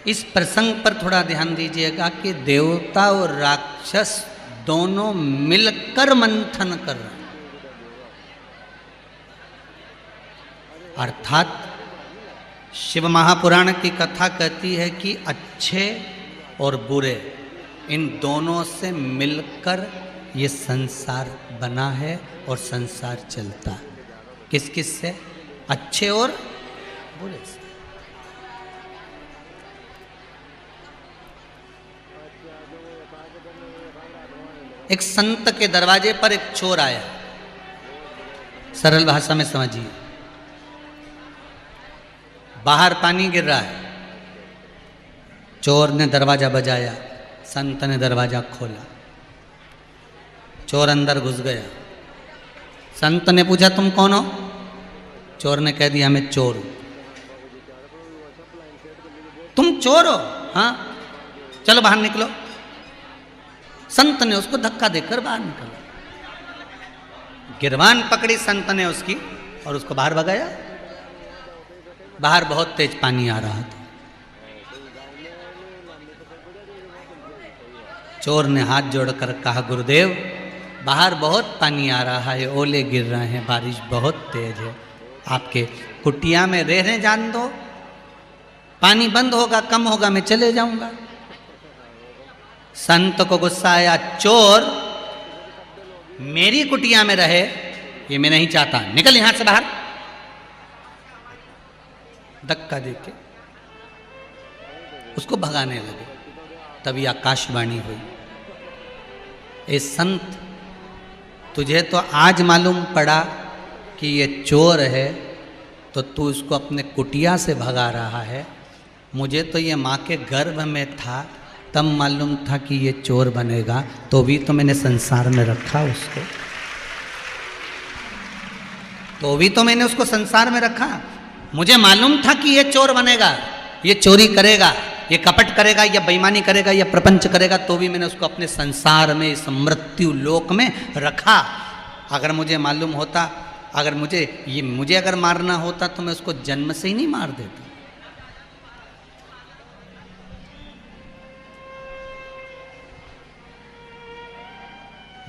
Speaker 1: इस प्रसंग पर थोड़ा ध्यान दीजिएगा कि देवता और राक्षस दोनों मिलकर मंथन कर रहे हैं। अर्थात शिव महापुराण की कथा कहती है कि अच्छे और बुरे इन दोनों से मिलकर ये संसार बना है और संसार चलता है। किस किस से? अच्छे और बुरे से। एक संत के दरवाजे पर एक चोर आया, सरल भाषा में समझिए। बाहर पानी गिर रहा है, चोर ने दरवाजा बजाया, संत ने दरवाजा खोला, चोर अंदर घुस गया। संत ने पूछा तुम कौन हो? चोर ने कह दिया मैं चोर हूं। तुम चोर हो? हाँ, चलो बाहर निकलो। संत ने उसको धक्का देकर बाहर निकाला। गिरबान पकड़ी संत ने उसकी और उसको बाहर भगाया। बाहर बहुत तेज पानी आ रहा था। चोर ने हाथ जोड़कर कहा गुरुदेव, बाहर बहुत पानी आ रहा है, ओले गिर रहे हैं, बारिश बहुत तेज है, आपके कुटिया में रहने जान दो, पानी बंद होगा, कम होगा, मैं चले जाऊंगा। संत को गुस्सा आया, चोर मेरी कुटिया में रहे ये मैं नहीं चाहता, निकल यहां से बाहर। धक्का देके उसको भगाने लगे। तभी आकाशवाणी हुई, ए संत, तुझे तो आज मालूम पड़ा कि ये चोर है तो तू इसको अपने कुटिया से भगा रहा है। मुझे तो ये माँ के गर्भ में था तब मालूम था कि ये चोर बनेगा, तो भी तो मैंने संसार में रखा उसको, तो भी तो मैंने उसको संसार में रखा। मुझे मालूम था कि ये चोर बनेगा, ये चोरी करेगा, ये कपट करेगा, या बेईमानी करेगा, या प्रपंच करेगा, तो भी मैंने उसको अपने संसार में, इस मृत्यु लोक में रखा। अगर मुझे मालूम होता, अगर मुझे अगर मारना होता तो मैं उसको जन्म से ही नहीं मार देता।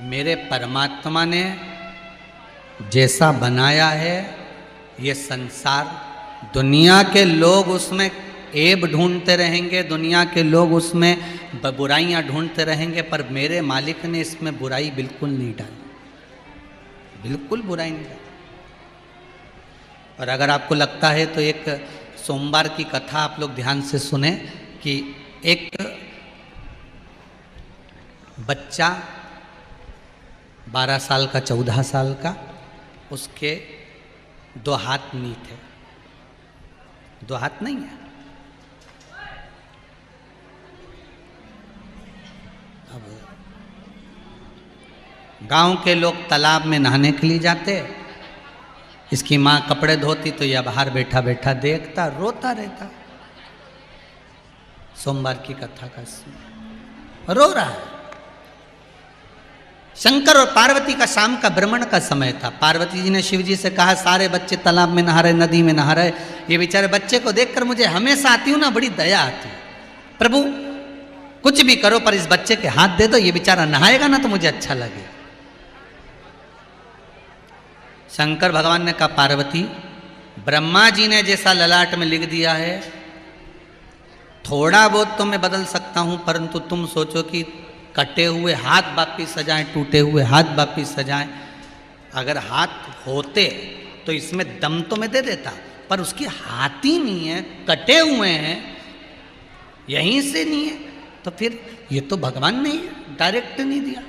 Speaker 1: मेरे परमात्मा ने जैसा बनाया है ये संसार, दुनिया के लोग उसमें ऐब ढूंढते रहेंगे, दुनिया के लोग उसमें बुराइयां ढूंढते रहेंगे, पर मेरे मालिक ने इसमें बुराई बिल्कुल नहीं डाली, बिल्कुल बुराई नहीं डाली। और अगर आपको लगता है तो एक सोमवार की कथा आप लोग ध्यान से सुने कि एक बच्चा 12 साल का, 14 साल का, उसके 2 हाथ नहीं थे, 2 हाथ नहीं है। अब गांव के लोग तालाब में नहाने के लिए जाते, इसकी माँ कपड़े धोती तो यह बाहर बैठा बैठा देखता, रोता रहता। सोमवार की कथा का रो रहा है। शंकर और पार्वती का शाम का भ्रमण का समय था। पार्वती जी ने शिव जी से कहा सारे बच्चे तालाब में नहा रहे, नदी में नहा रहे, ये बेचारे बच्चे को देखकर मुझे हमेशा आती हूँ ना, बड़ी दया आती है। प्रभु कुछ भी करो पर इस बच्चे के हाथ दे दो, ये बेचारा नहाएगा ना तो मुझे अच्छा लगे। शंकर भगवान ने कहा पार्वती, ब्रह्मा जी ने जैसा ललाट में लिख दिया है थोड़ा बहुत तो मैं बदल सकता हूं, परंतु तुम सोचो कि कटे हुए हाथ वापिस सजाएं, टूटे हुए हाथ वापिस सजाएं। अगर हाथ होते तो इसमें दम तो मैं दे देता, पर उसके हाथ ही नहीं है, कटे हुए हैं, यहीं से नहीं है, तो फिर ये तो भगवान ने डायरेक्ट नहीं दिया।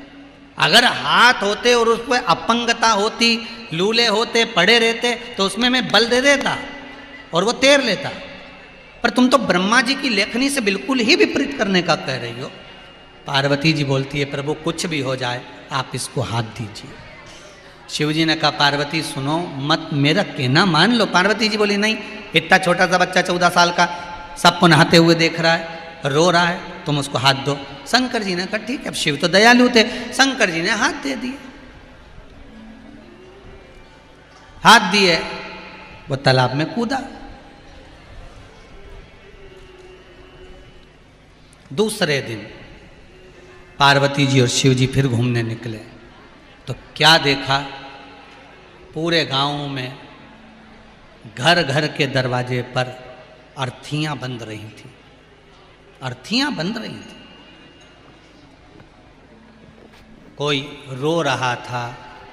Speaker 1: अगर हाथ होते और उस पर अपंगता होती, लूले होते, पड़े रहते, तो उसमें मैं बल दे देता और वो तैर लेता। पर तुम तो ब्रह्मा जी की लेखनी से बिल्कुल ही विपरीत करने का कह रही हो। पार्वती जी बोलती है, प्रभु कुछ भी हो जाए आप इसको हाथ दीजिए। शिव जी ने कहा, पार्वती सुनो मत, मेरा कहना मान लो। पार्वती जी बोली, नहीं, इतना छोटा सा बच्चा 14 साल का सबको नहाते हुए देख रहा है, रो रहा है, तुम उसको हाथ दो। शंकर जी ने कहा ठीक है, अब शिव तो दयालु थे, शंकर जी ने हाथ दे दिए। हाथ दिए, वो तालाब में कूदा। दूसरे दिन पार्वती जी और शिव जी फिर घूमने निकले, तो क्या देखा, पूरे गांव में घर घर के दरवाजे पर अर्थियां बंध रही थी, अर्थियां बंध रही थी। कोई रो रहा था,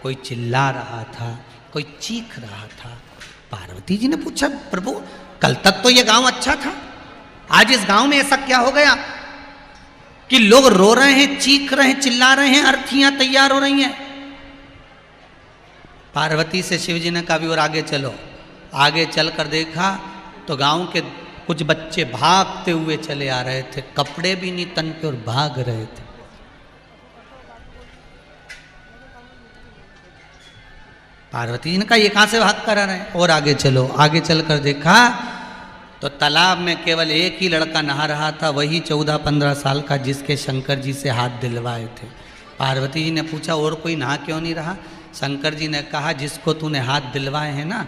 Speaker 1: कोई चिल्ला रहा था, कोई चीख रहा था। पार्वती जी ने पूछा, प्रभु कल तक तो ये गांव अच्छा था, आज इस गांव में ऐसा क्या हो गया कि लोग रो रहे हैं, चीख रहे हैं, चिल्ला रहे हैं, अर्थियां तैयार हो रही हैं। पार्वती से शिव जी ने कहा, भी और आगे चलो। आगे चलकर देखा तो गांव के कुछ बच्चे भागते हुए चले आ रहे थे, कपड़े भी नहीं तन पे और भाग रहे थे। पार्वती जी ने कहा, ये कहां से भाग कर आ रहे हैं? और आगे चलो। आगे चलकर देखा तो तालाब में केवल एक ही लड़का नहा रहा था, वही 14-15 साल का, जिसके शंकर जी से हाथ दिलवाए थे। पार्वती जी ने पूछा, और कोई नहा क्यों नहीं रहा? शंकर जी ने कहा, जिसको तूने हाथ दिलवाए हैं ना,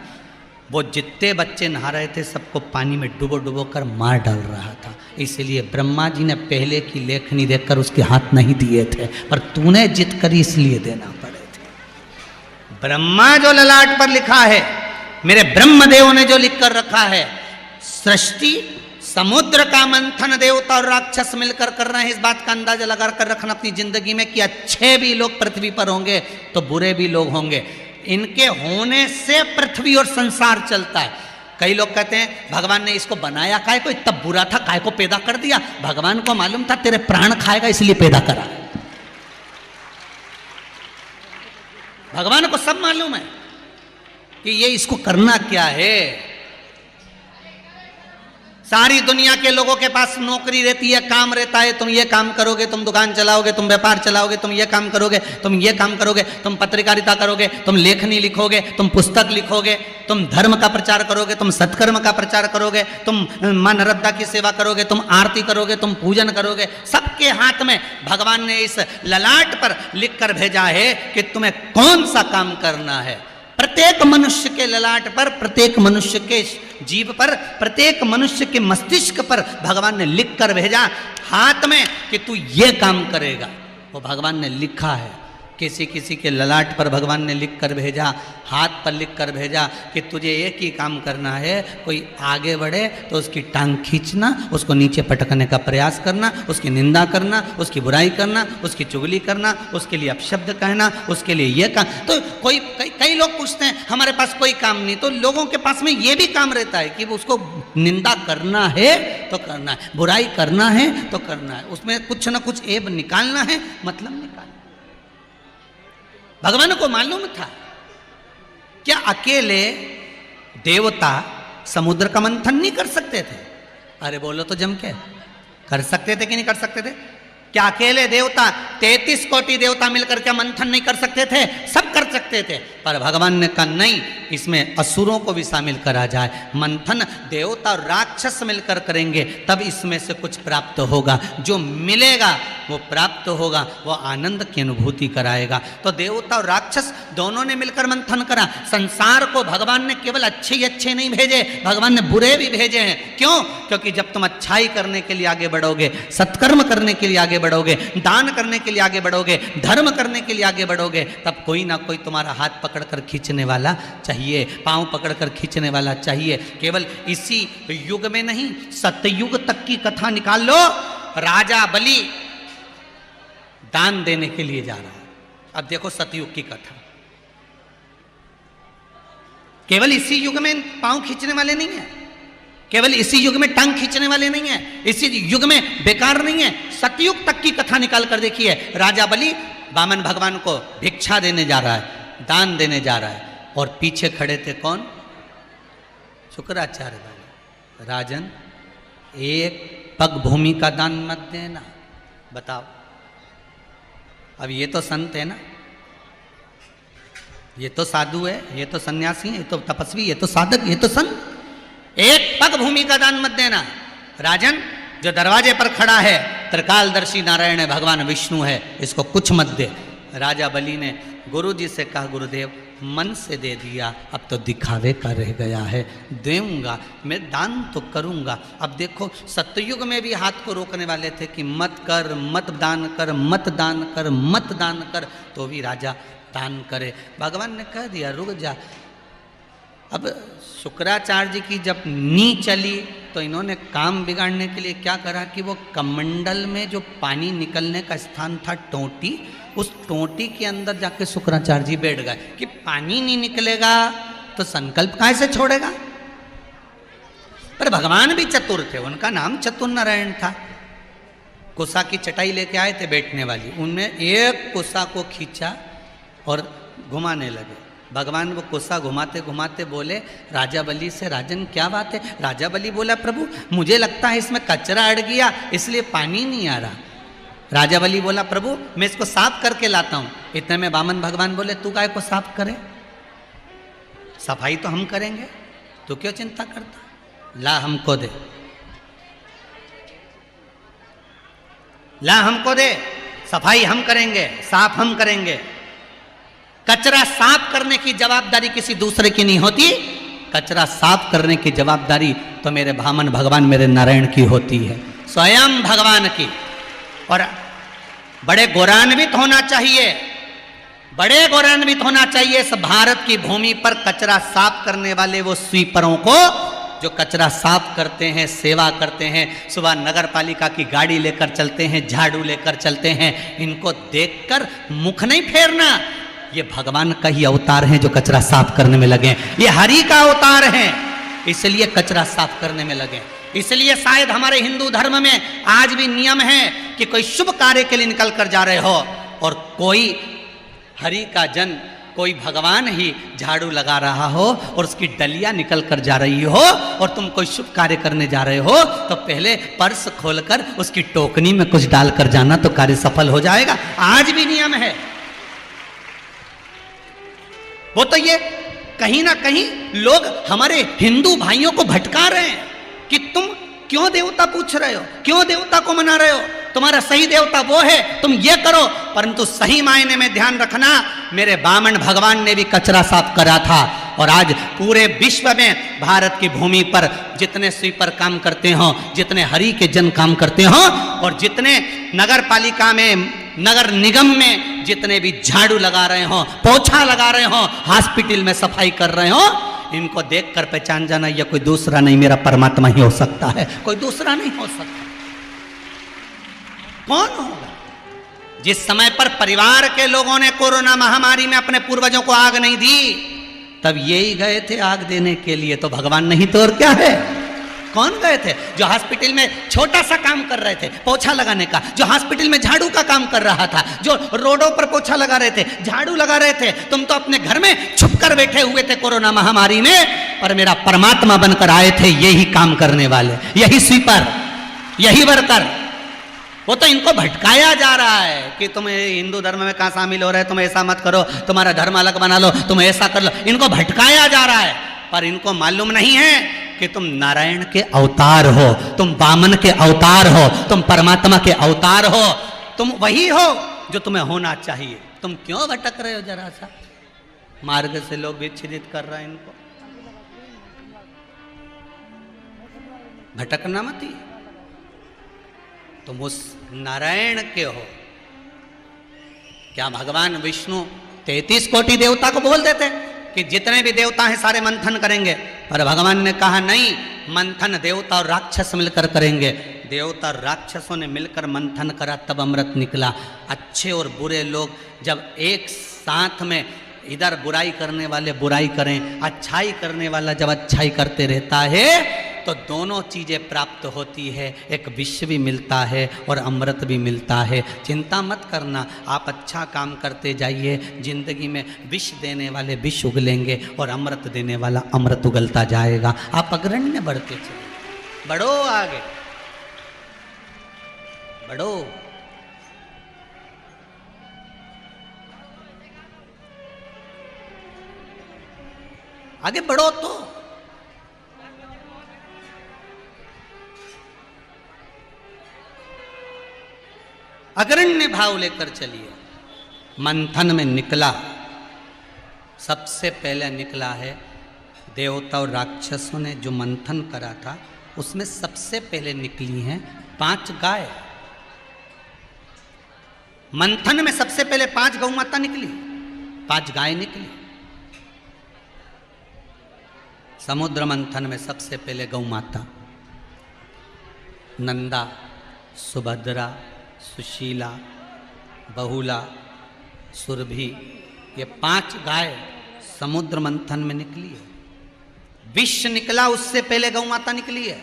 Speaker 1: वो जितने बच्चे नहा रहे थे सबको पानी में डुबो डुबो कर मार डाल रहा था। इसलिए ब्रह्मा जी ने पहले की लेखनी देखकर उसके हाथ नहीं दिए थे, पर तूने जिद करी इसलिए देना पड़े थे। ब्रह्मा जो ललाट पर लिखा है, मेरे ब्रह्मदेव ने जो लिख कर रखा है, सृष्टि समुद्र का मंथन देवता और राक्षस मिलकर कर रहे हैं। इस बात का अंदाजा लगा कर रखना अपनी जिंदगी में कि अच्छे भी लोग पृथ्वी पर होंगे तो बुरे भी लोग होंगे। इनके होने से पृथ्वी और संसार चलता है। कई लोग कहते हैं भगवान ने इसको बनाया काहे को, इतना बुरा था काहे को पैदा कर दिया? भगवान को मालूम था तेरे प्राण खाएगा इसलिए पैदा करा। भगवान को सब मालूम है कि ये इसको करना क्या है। सारी दुनिया के लोगों के पास नौकरी रहती है, काम रहता है, तुम ये काम करोगे, तुम दुकान चलाओगे, तुम व्यापार चलाओगे, तुम ये काम करोगे, तुम ये काम करोगे, तुम पत्रकारिता करोगे, तुम लेखनी लिखोगे, तुम पुस्तक लिखोगे, तुम धर्म का प्रचार करोगे, तुम सत्कर्म का प्रचार करोगे, तुम मां नर्मदा की सेवा करोगे, तुम आरती करोगे, तुम पूजन करोगे। सबके हाथ में भगवान ने इस ललाट पर लिख कर भेजा है कि तुम्हें कौन सा काम करना है। प्रत्येक मनुष्य के ललाट पर, प्रत्येक मनुष्य के जीभ पर, प्रत्येक मनुष्य के मस्तिष्क पर भगवान ने लिख कर भेजा हाथ में कि तू ये काम करेगा। वो भगवान ने लिखा है। किसी किसी के ललाट पर भगवान ने लिख कर भेजा, हाथ पर लिख कर भेजा कि तुझे एक ही काम करना है। कोई आगे बढ़े तो उसकी टांग खींचना, उसको नीचे पटकने का प्रयास करना, उसकी निंदा करना, उसकी बुराई करना, उसकी चुगली करना, उसके लिए अपशब्द कहना, उसके लिए ये काम। तो कई लोग पूछते हैं हमारे पास कोई काम नहीं, तो लोगों के पास में ये भी काम रहता है कि उसको निंदा करना है तो करना है, बुराई करना है तो करना है, उसमें कुछ ना कुछ ऐब निकालना है, मतलब निकालना। भगवान को मालूम था। क्या अकेले देवता समुद्र का मंथन नहीं कर सकते थे? अरे बोलो तो जम के, कर सकते थे कि नहीं कर सकते थे? क्या अकेले देवता 33 कोटि देवता मिलकर क्या मंथन नहीं कर सकते थे? सब कर सकते थे। पर भगवान ने कहा नहीं, इसमें असुरों को भी शामिल करा जाए। मंथन देवता और राक्षस मिलकर करेंगे तब इसमें से कुछ प्राप्त होगा। जो मिलेगा वो प्राप्त होगा, वो आनंद की अनुभूति कराएगा। तो देवता और राक्षस दोनों ने मिलकर मंथन करा। संसार को भगवान ने केवल अच्छे ही अच्छे नहीं भेजे, भगवान ने बुरे भी भेजे हैं। क्यों? क्योंकि जब तुम अच्छाई करने के लिए आगे बढ़ोगे, सत्कर्म करने के लिए आगे बढ़ोगे, दान करने के लिए आगे बढ़ोगे, धर्म करने के लिए आगे बढ़ोगे, तब कोई ना कोई तुम्हारा हाथ पकड़कर खींचने वाला चाहिए, पांव पकड़कर खींचने वाला चाहिए। केवल इसी युग में नहीं, सतयुग तक की कथा निकाल लो। राजा बलि दान देने के लिए जा रहा है। अब देखो सतयुग की कथा। केवल इसी युग में पांव खींचने वाले नहीं है, केवल इसी युग में टांग खींचने वाले नहीं है, इसी युग में बेकार नहीं है, सतयुग तक की कथा निकाल कर देखिए। राजा बलि वामन भगवान को भिक्षा देने जा रहा है, दान देने जा रहा है, और पीछे खड़े थे कौन? शुक्राचार्य बाबा। राजन, एक पग भूमि का दान मत देना। बताओ, अब ये तो संत है ना, ये तो साधु है, ये तो सन्यासी है, ये तो तपस्वी, ये तो साधक, ये तो संत। एक पग भूमि का दान मत देना। राजन, जो दरवाजे पर खड़ा है त्रिकालदर्शी नारायण है, भगवान विष्णु है, इसको कुछ मत दे। राजा बलि ने गुरु जी से कहा, गुरुदेव मन से दे दिया, अब तो दिखावे का रह गया है, दूंगा, मैं दान तो करूंगा। अब देखो, सतयुग में भी हाथ को रोकने वाले थे कि मत कर, मत दान कर, मत दान कर, मत दान कर, तो भी राजा दान करे। भगवान ने कह दिया रुक जा। अब शुक्राचार्य जी की जब नी चली तो इन्होंने काम बिगाड़ने के लिए क्या करा कि वो कमंडल में जो पानी निकलने का स्थान था, टोंटी, उस टोंटी के अंदर जाके शुक्राचार्य जी बैठ गए कि पानी नहीं निकलेगा तो संकल्प काहे से छोड़ेगा। पर भगवान भी चतुर थे, उनका नाम चतुर नारायण था। कुसा की चटाई लेके आए थे बैठने वाली, उनमें एक कुसा को खींचा और घुमाने लगे। भगवान वो कुसा घुमाते घुमाते बोले राजा बलि से, राजन क्या बात है? राजा बलि बोला, प्रभु मुझे लगता है इसमें कचरा अड़ गया, इसलिए पानी नहीं आ रहा। राजा बलि बोला, प्रभु मैं इसको साफ करके लाता हूं। इतने में वामन भगवान बोले, तू काहे को साफ करे, सफाई तो हम करेंगे, तू क्यों चिंता करता, ला हमको दे, ला हमको दे, सफाई हम करेंगे, साफ हम करेंगे। कचरा साफ करने की जवाबदारी किसी दूसरे की नहीं होती, कचरा साफ करने की जवाबदारी तो मेरे वामन भगवान, मेरे नारायण की होती है, स्वयं भगवान की। और बड़े गौरवान्वित होना चाहिए, बड़े गौरवान्वित होना चाहिए इस भारत की भूमि पर कचरा साफ करने वाले वो स्वीपरों को, जो कचरा साफ करते हैं, सेवा करते हैं, सुबह नगर पालिका की गाड़ी लेकर चलते हैं, झाड़ू लेकर चलते हैं। इनको देखकर मुख नहीं फेरना, ये भगवान का ही अवतार हैं जो कचरा साफ करने में लगे, ये हरि का अवतार हैं, इसलिए कचरा साफ करने में लगे। इसलिए शायद हमारे हिंदू धर्म में आज भी नियम है कि कोई शुभ कार्य के लिए निकल कर जा रहे हो और कोई हरि का जन, कोई भगवान ही झाड़ू लगा रहा हो और उसकी डलियां निकल कर जा रही हो और तुम कोई शुभ कार्य करने जा रहे हो, तो पहले पर्स खोलकर उसकी टोकनी में कुछ डालकर जाना, तो कार्य सफल हो जाएगा। आज भी नियम है वो। तो ये कहीं ना कहीं लोग हमारे हिंदू भाइयों को भटका रहे हैं कि तुम क्यों देवता पूछ रहे हो, क्यों देवता को मना रहे हो, तुम्हारा सही देवता वो है, तुम ये करो। परंतु सही मायने में ध्यान रखना, मेरे वामन भगवान ने भी कचरा साफ करा था। और आज पूरे विश्व में भारत की भूमि पर जितने स्वीपर काम करते हो, जितने हरि के जन काम करते हो, और जितने नगर पालिका में, नगर निगम में जितने भी झाड़ू लगा रहे हो, पोछा लगा रहे हो, हॉस्पिटल में सफाई कर रहे हो, इनको देखकर पहचान जाना यह कोई दूसरा नहीं, मेरा परमात्मा ही हो सकता है, कोई दूसरा नहीं हो सकता। कौन होगा? जिस समय पर परिवार के लोगों ने कोरोना महामारी में अपने पूर्वजों को आग नहीं दी, तब यही गए थे आग देने के लिए, तो भगवान नहीं तो और क्या है? कौन गए थे? जो हॉस्पिटल में छोटा सा काम कर रहे थे, पोछा लगाने का, जो हॉस्पिटल में झाड़ू का काम कर रहा था, जो रोडों पर पोछा लगा रहे थे, झाड़ू लगा रहे थे, तुम तो अपने घर में छुप कर बैठे हुए थे कोरोना महामारी में, पर मेरा परमात्मा बनकर आए थे यही काम करने वाले, यही स्वीपर, यही वर्कर। वो तो इनको भटकाया जा रहा है कि तुम हिंदू धर्म में कहाँ शामिल हो रहे, तुम ऐसा मत करो, तुम्हारा धर्म अलग बना लो, तुम ऐसा कर लो, इनको भटकाया जा रहा है। पर इनको मालूम नहीं है कि तुम नारायण के अवतार हो, तुम वामन के अवतार हो, तुम परमात्मा के अवतार हो, तुम वही हो जो तुम्हें होना चाहिए। तुम क्यों भटक रहे हो? जरा सा मार्ग से लोग विच्छेदित कर रहे हैं इनको, भटकना मत ही। तुम उस नारायण के हो। क्या भगवान विष्णु 33 कोटि देवता को बोल देते कि जितने भी देवता हैं सारे मंथन करेंगे, पर भगवान ने कहा नहीं, मंथन देवता और राक्षस मिलकर करेंगे। देवता और राक्षसों ने मिलकर मंथन करा, तब अमृत निकला। अच्छे और बुरे लोग जब एक साथ में, इधर बुराई करने वाले बुराई करें, अच्छाई करने वाला जब अच्छाई करते रहता है, तो दोनों चीज़ें प्राप्त होती है, एक विष भी मिलता है और अमृत भी मिलता है। चिंता मत करना, आप अच्छा काम करते जाइए, जिंदगी में विष देने वाले विष उगलेंगे और अमृत देने वाला अमृत उगलता जाएगा। आप अग्रण्य बढ़ते चलिए, बढ़ो आगे, बढ़ो। आगे बढ़ो तो अग्रण्य भाव लेकर चलिए। मंथन में निकला, सबसे पहले निकला है देवता और राक्षसों ने जो मंथन करा था, उसमें सबसे पहले निकली हैं 5 गाय। मंथन में सबसे पहले 5 गौ माता निकली, 5 गाय निकली। समुद्र मंथन में सबसे पहले गौ माता, नंदा, सुभद्रा, सुशीला, बहुला, सुरभि, ये 5 गाय समुद्र मंथन में निकली है। विष निकला उससे पहले गौ माता निकली है,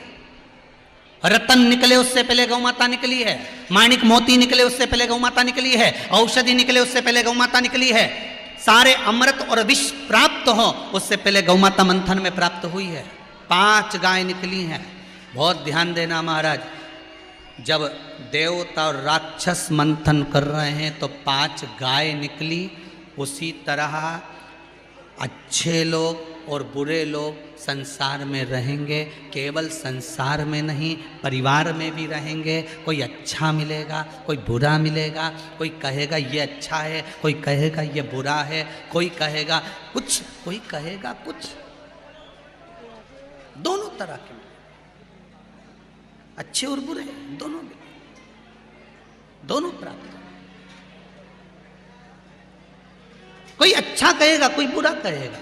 Speaker 1: रतन निकले उससे पहले गौ माता निकली है, माणिक मोती निकले उससे पहले गौ माता निकली है, औषधि निकले उससे पहले गौ माता निकली है। सारे अमृत और विष प्राप्त हो उससे पहले गौ माता मंथन में प्राप्त हुई है। 5 गाय निकली हैं। बहुत ध्यान देना महाराज, जब देवता और राक्षस मंथन कर रहे हैं तो 5 गाय निकली। उसी तरह अच्छे लोग और बुरे लोग संसार में रहेंगे, केवल संसार में नहीं परिवार में भी रहेंगे। कोई अच्छा मिलेगा, कोई बुरा मिलेगा, कोई कहेगा ये अच्छा है, कोई कहेगा ये बुरा है, कोई कहेगा कुछ, कोई कहेगा कुछ, दोनों तरह के अच्छे और बुरे दोनों मिले, दोनों प्राप्त। कोई अच्छा कहेगा, कोई बुरा कहेगा,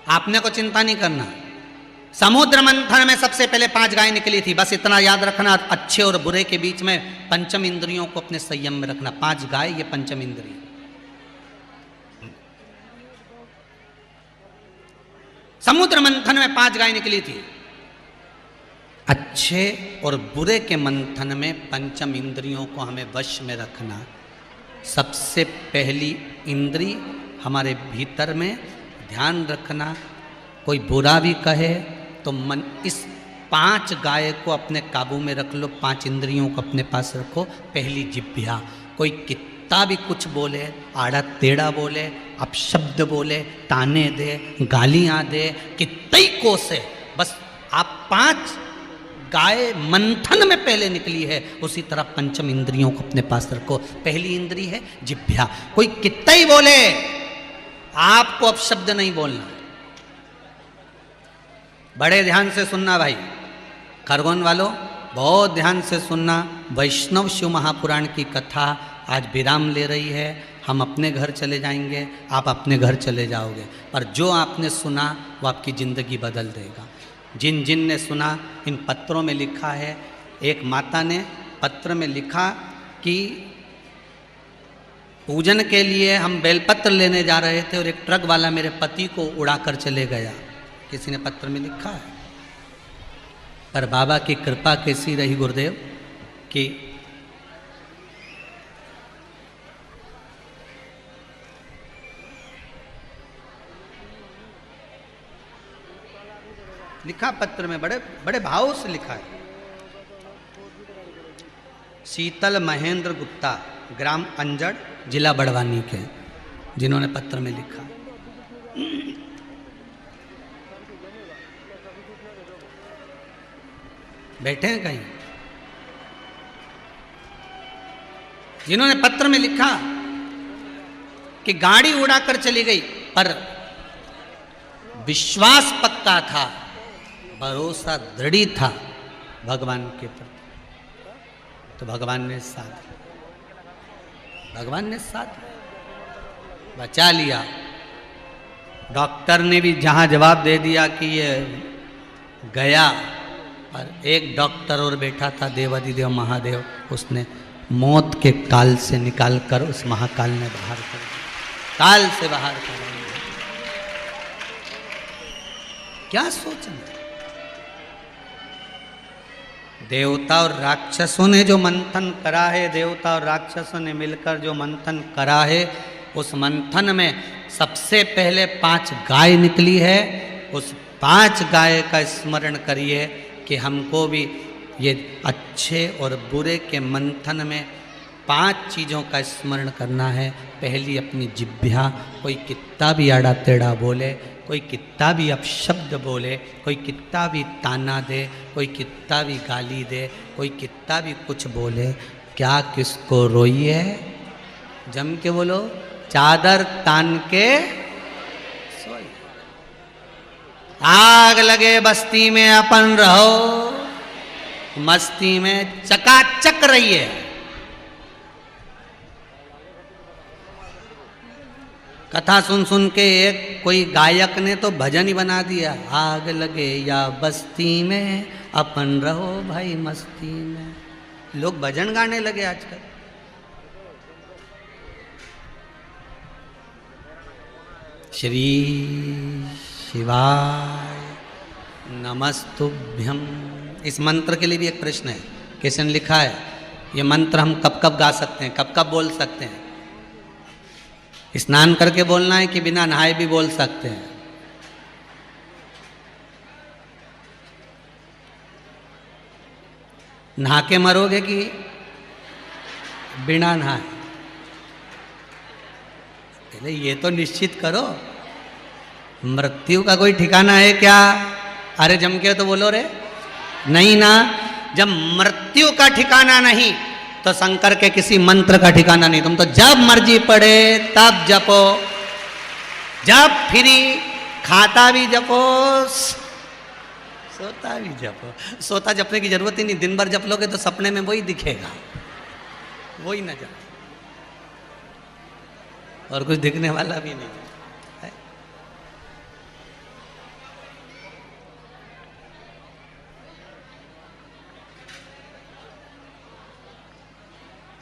Speaker 1: आपने को चिंता नहीं करना। समुद्र मंथन में सबसे पहले 5 गाय निकली थी, बस इतना याद रखना। अच्छे और बुरे के बीच में पंचम इंद्रियों को अपने संयम में रखना। 5 गाय ये पंचम इंद्रिय। समुद्र मंथन में 5 गाय निकली थी। अच्छे और बुरे के मंथन में पंचम इंद्रियों को हमें वश में रखना। सबसे पहली इंद्री हमारे भीतर में ध्यान रखना, कोई बुरा भी कहे तो मन, इस 5 गाय को अपने काबू में रख लो, 5 इंद्रियों को अपने पास रखो। पहली जिह्वा, कोई कितना भी कुछ बोले, आड़ा टेढ़ा बोले, अपशब्द बोले, ताने दे, गालियां दे, कितने ही कोसे, बस आप 5 गाय मंथन में पहले निकली है, उसी तरह पंचम इंद्रियों को अपने पास रखो। पहली इंद्री है जिह्वा, कोई कितना ही बोले आपको अब शब्द नहीं बोलना। बड़े ध्यान से सुनना भाई, खरगोन वालों बहुत ध्यान से सुनना। वैष्णव शिव महापुराण की कथा आज विराम ले रही है। हम अपने घर चले जाएंगे, आप अपने घर चले जाओगे, पर जो आपने सुना वो आपकी ज़िंदगी बदल देगा। जिन जिन ने सुना, इन पत्रों में लिखा है। एक माता ने पत्र में लिखा कि पूजन के लिए हम बेलपत्र लेने जा रहे थे और एक ट्रक वाला मेरे पति को उड़ाकर चले गया। किसी ने पत्र में लिखा है। पर बाबा की कृपा कैसी रही गुरुदेव कि लिखा पत्र में, बड़े बड़े भाव से लिखा है। शीतल महेंद्र गुप्ता, ग्राम अंजड़, जिला बड़वानी के, जिन्होंने पत्र में लिखा। बैठे हैं कहीं? जिन्होंने पत्र में लिखा कि गाड़ी उड़ाकर चली गई, पर विश्वास पक्का था, भरोसा दृढ़ था भगवान के प्रति, तो भगवान ने साथ, भगवान ने साथ बचा लिया। डॉक्टर ने भी जहां जवाब दे दिया कि ये गया, पर एक डॉक्टर और बैठा था, देवाधिदेव महादेव, उसने मौत के काल से निकालकर उस महाकाल ने बाहर कर दिया, काल से बाहर कर दिया। क्या सोचना। देवता और राक्षसों ने जो मंथन करा है, देवता और राक्षसों ने मिलकर जो मंथन करा है, उस मंथन में सबसे पहले 5 गाय निकली है। उस 5 गाय का स्मरण करिए कि हमको भी ये अच्छे और बुरे के मंथन में 5 चीज़ों का स्मरण करना है। पहली अपनी जिह्वा, कोई कितना भी आड़ा टेढ़ा बोले, कोई कितना भी अपशब्द बोले, कोई कितना भी ताना दे, कोई कितना भी गाली दे, कोई कितना भी कुछ बोले, क्या किसको रोइए, जम के बोलो, चादर तान के सोइए। आग लगे बस्ती में अपन रहो, मस्ती में चकाचक रहिए। कथा सुन सुन के एक कोई गायक ने तो भजन ही बना दिया, आग लगे या बस्ती में अपन रहो भाई मस्ती में। लोग भजन गाने लगे आजकल। श्री शिवाय नमस्तुभ्यम। इस मंत्र के लिए भी एक प्रश्न है, किसी ने लिखा है ये मंत्र हम कब कब गा सकते हैं, कब कब बोल सकते हैं? स्नान करके बोलना है कि बिना नहाए भी बोल सकते हैं? नहा के मरोगे कि बिना नहाए? पहले ये तो निश्चित करो। मृत्यु का कोई ठिकाना है क्या? अरे जम के तो बोलो रे, नहीं ना। जब मृत्यु का ठिकाना नहीं तो शंकर के किसी मंत्र का ठिकाना नहीं। तुम तो जब मर्जी पड़े तब जपो, जब फ्री खाता भी जपो, सोता भी जपो। सोता जपने की जरूरत ही नहीं, दिन भर जप लोगे तो सपने में वही दिखेगा, वही न जप, और कुछ दिखने वाला भी नहीं है।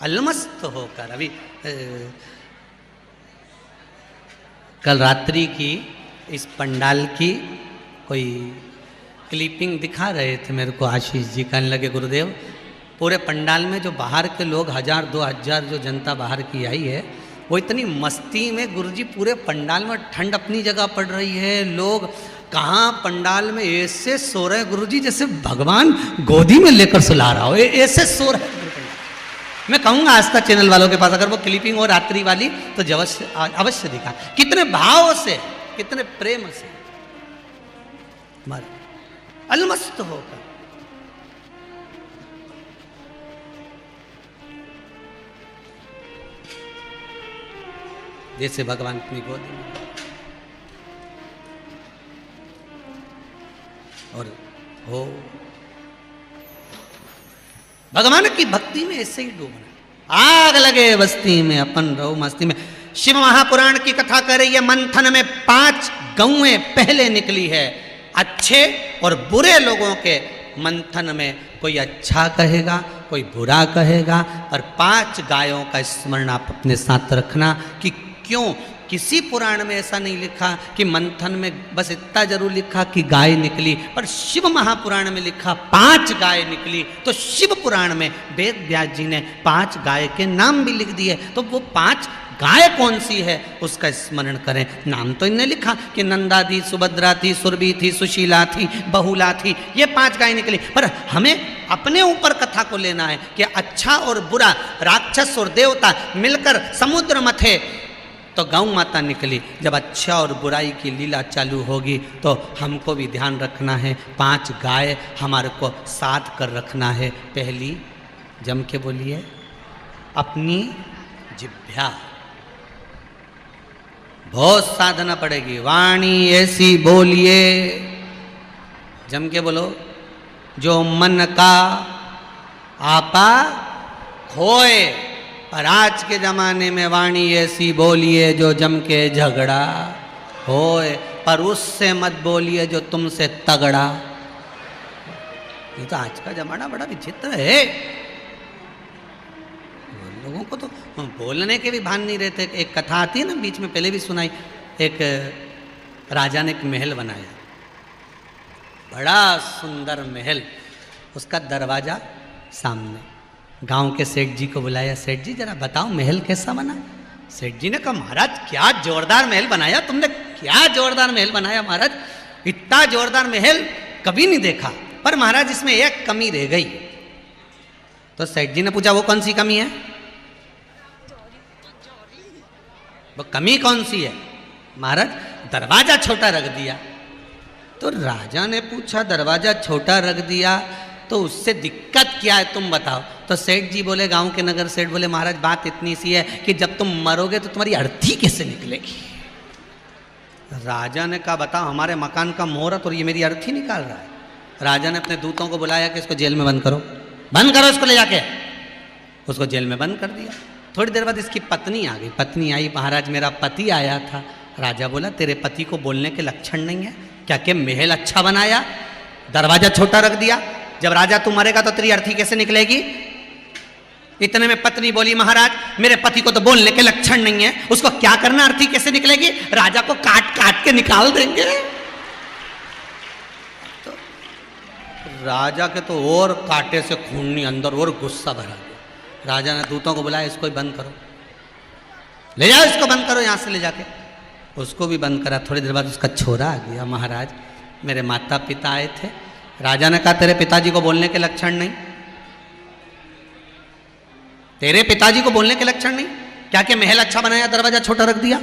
Speaker 1: अलमस्त होकर अभी कल रात्रि की इस पंडाल की कोई क्लिपिंग दिखा रहे थे मेरे को आशीष जी, कहने लगे गुरुदेव पूरे पंडाल में जो बाहर के लोग 1000-2000 जो जनता बाहर की आई है, वो इतनी मस्ती में गुरुजी पूरे पंडाल में, ठंड अपनी जगह पड़ रही है, लोग कहाँ पंडाल में ऐसे सो रहे हैं गुरुजी जैसे भगवान गोदी में लेकर सुला रहा हो, ऐसे सो रहे हैं। मैं कहूँगा आस्था चैनल वालों के पास अगर वो क्लिपिंग हो रात्रि वाली तो अवश्य दिखा, कितने भाव से, कितने प्रेम से अलमस्त होकर। जैसे भगवान अपनी गोदी में, और हो भगवान की भक्ति में ऐसे ही डूबना। आग लगे बस्ती में अपन रहो मस्ती में। शिव महापुराण की कथा कर रही है, मंथन में 5 गौएं पहले निकली है। अच्छे और बुरे लोगों के मंथन में कोई अच्छा कहेगा, कोई बुरा कहेगा, और 5 गायों का स्मरण आप अपने साथ रखना। कि क्यों किसी पुराण में ऐसा नहीं लिखा कि मंथन में बस इतना जरूर लिखा कि गाय निकली, पर शिव महापुराण में लिखा 5 गाय निकली। तो शिव पुराण में वेद व्यास जी ने 5 गाय के नाम भी लिख दिए। तो वो 5 गाय कौन सी है उसका स्मरण करें। नाम तो इन्हें लिखा कि नंदा थी, सुभद्रा थी, सुरभि थी, सुशीला थी, बहुला थी, ये 5 गाय निकली। पर हमें अपने ऊपर कथा को लेना है कि अच्छा और बुरा, राक्षस और देवता मिलकर समुद्र मथे तो गौ माता निकली। जब अच्छा और बुराई की लीला चालू होगी तो हमको भी ध्यान रखना है, 5 गाय हमारे को साथ कर रखना है। पहली, जम के बोलिए, अपनी जिह्वा बहुत साधना पड़ेगी। वाणी ऐसी बोलिए, जम के बोलो, जो मन का आपा खोए। और आज के ज़माने में वाणी ऐसी बोलिए जो जम के झगड़ा होए, पर उससे मत बोलिए जो तुमसे तगड़ा। ये तो आज का ज़माना बड़ा विचित्र है, लोगों को तो बोलने के भी भान नहीं रहते। एक कथा आती है ना बीच में, पहले भी सुनाई, एक राजा ने एक महल बनाया, बड़ा सुंदर महल, उसका दरवाजा सामने। गांव के सेठ जी को बुलाया, सेठ जी जरा बताओ महल कैसा बना। सेठ जी ने कहा महाराज क्या जोरदार महल बनाया तुमने, क्या जोरदार महल बनाया महाराज, इतना जोरदार महल कभी नहीं देखा, पर महाराज इसमें एक कमी रह गई। तो सेठ जी ने पूछा वो कौन सी कमी है, वो कमी कौन सी है। महाराज दरवाजा छोटा रख दिया। तो राजा ने पूछा दरवाजा छोटा रख दिया तो उससे दिक्कत क्या है तुम बताओ। तो सेठ जी बोले, गांव के नगर सेठ बोले, महाराज बात इतनी सी है कि जब तुम मरोगे तो तुम्हारी अर्थी कैसे निकलेगी। राजा ने कहा बताओ, हमारे मकान का मुहूर्त और ये मेरी अर्थी निकाल रहा है। राजा ने अपने दूतों को बुलाया कि इसको जेल में बंद करो, बंद करो इसको ले जाके। उसको जेल में बंद कर दिया। थोड़ी देर बाद इसकी पत्नी आ गई। पत्नी आई, महाराज मेरा पति आया था। राजा बोला तेरे पति को बोलने के लक्षण नहीं है क्या, कि महल अच्छा बनाया दरवाजा छोटा रख दिया, जब राजा तू मरेगा तो तेरी अर्थी कैसे निकलेगी। इतने में पत्नी बोली महाराज मेरे पति को तो बोलने के लक्षण नहीं है, उसको क्या करना, अर्थी कैसे निकलेगी, राजा को काट काट के निकाल देंगे। तो राजा के तो और काटे से खून अंदर और गुस्सा भरा गया। राजा ने दूतों को बुलाया, इसको बंद करो, ले जाओ इसको बंद करो यहां से ले जाके। उसको भी बंद करा। थोड़ी देर बाद उसका छोरा आ गया, महाराज मेरे माता पिता आए थे। राजा ने कहा तेरे पिताजी को बोलने के लक्षण नहीं, तेरे पिताजी को बोलने के लक्षण नहीं, क्या क्या महल अच्छा बनाया दरवाजा छोटा रख दिया,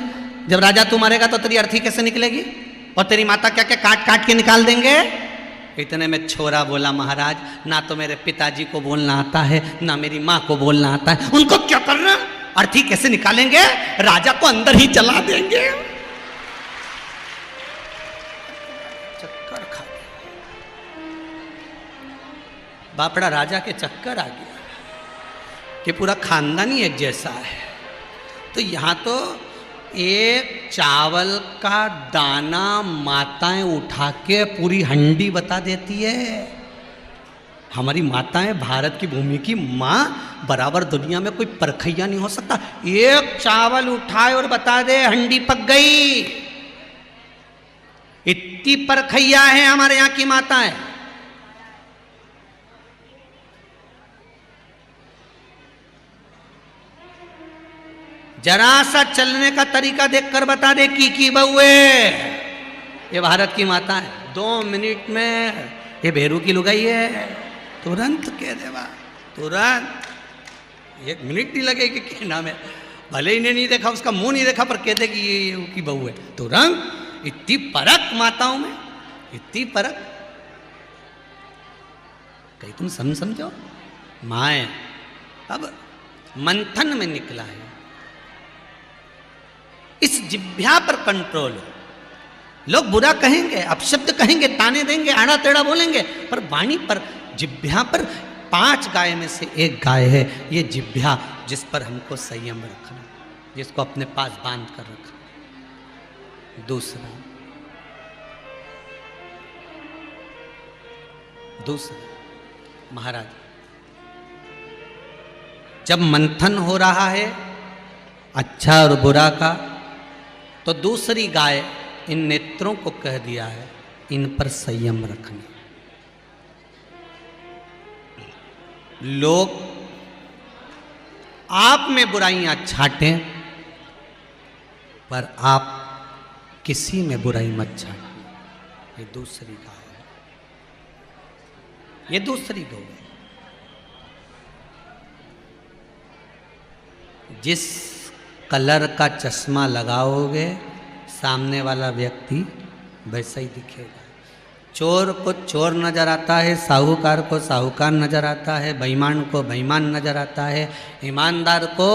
Speaker 1: जब राजा तू मरेगा तो तेरी अर्थी कैसे निकलेगी, और तेरी माता क्या क्या काट काट के निकाल देंगे। इतने में छोरा बोला महाराज ना तो मेरे पिताजी को बोलना आता है ना मेरी माँ को बोलना आता है, उनको क्या करना, अर्थी कैसे निकालेंगे, राजा को अंदर ही जला देंगे। चक्कर खा गया बापड़ा, राजा के चक्कर आ गया कि पूरा खानदान ही एक जैसा है। तो यहाँ तो एक चावल का दाना माताएं उठा के पूरी हंडी बता देती है। हमारी माताएं, भारत की भूमि की माँ बराबर दुनिया में कोई परखैया नहीं हो सकता। एक चावल उठाए और बता दे हंडी पक गई, इतनी परखैया है हमारे यहाँ की माताएं। जरा सा चलने का तरीका देखकर बता दे की बहुए, ये भारत की माता है। 2 मिनट में ये भेरू की लुगाई है, तुरंत कह देवा, तुरंत 1 मिनट नहीं लगेगी कहना में, भले इन्हें नहीं देखा, उसका मुंह नहीं देखा, पर कह दे कि ये की बहू है तुरंत। इतनी परख माताओं में, इतनी परख, कहीं तुम समझो माए। अब मंथन में निकला है, इस जिह्वा पर कंट्रोल हो। लोग बुरा कहेंगे, अपशब्द कहेंगे, ताने देंगे, आड़ा टेढ़ा बोलेंगे, पर वाणी पर, जिह्वा पर 5 गाय में से एक गाय है ये जिह्वा, जिस पर हमको संयम रखना, जिसको अपने पास बांध कर रखना। दूसरा महाराज जब मंथन हो रहा है अच्छा और बुरा का, तो दूसरी गाय इन नेत्रों को कह दिया है इन पर संयम रखना। लोग आप में बुराइयां छांटें पर आप किसी में बुराई मत छांटें। ये दूसरी गाय है, ये दूसरी गौ है। जिस कलर का चश्मा लगाओगे सामने वाला व्यक्ति वैसा ही दिखेगा। चोर को चोर नजर आता है, साहूकार को साहूकार नजर आता है, बेईमान को बेईमान नजर आता है, ईमानदार को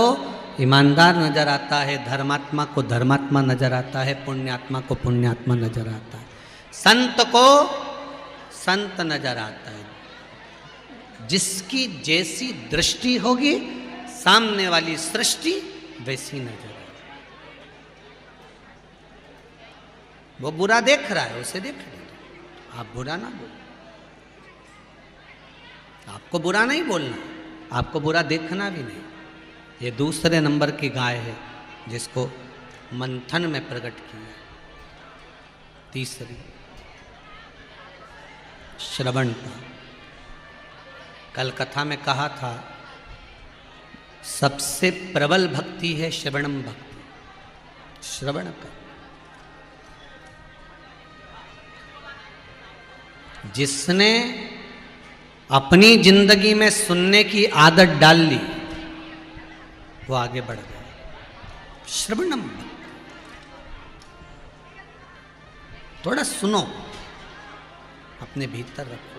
Speaker 1: ईमानदार नजर आता है, धर्मात्मा को धर्मात्मा नजर आता है, पुण्यात्मा को पुण्यात्मा नजर आता है, संत को संत नजर आता है। जिसकी जैसी दृष्टि होगी सामने वाली सृष्टि वैसी नजर आए। वो बुरा देख रहा है, उसे देख रहे, आप बुरा ना बोलो, आपको बुरा नहीं बोलना, आपको बुरा देखना भी नहीं। ये दूसरे नंबर की गाय है जिसको मंथन में प्रकट किया। तीसरी श्रवण का। कल कथा में कहा था सबसे प्रबल भक्ति है श्रवणम भक्ति, श्रवण का। जिसने अपनी जिंदगी में सुनने की आदत डाल ली वो आगे बढ़ गया। श्रवणम भक्ति, थोड़ा सुनो, अपने भीतर रखो।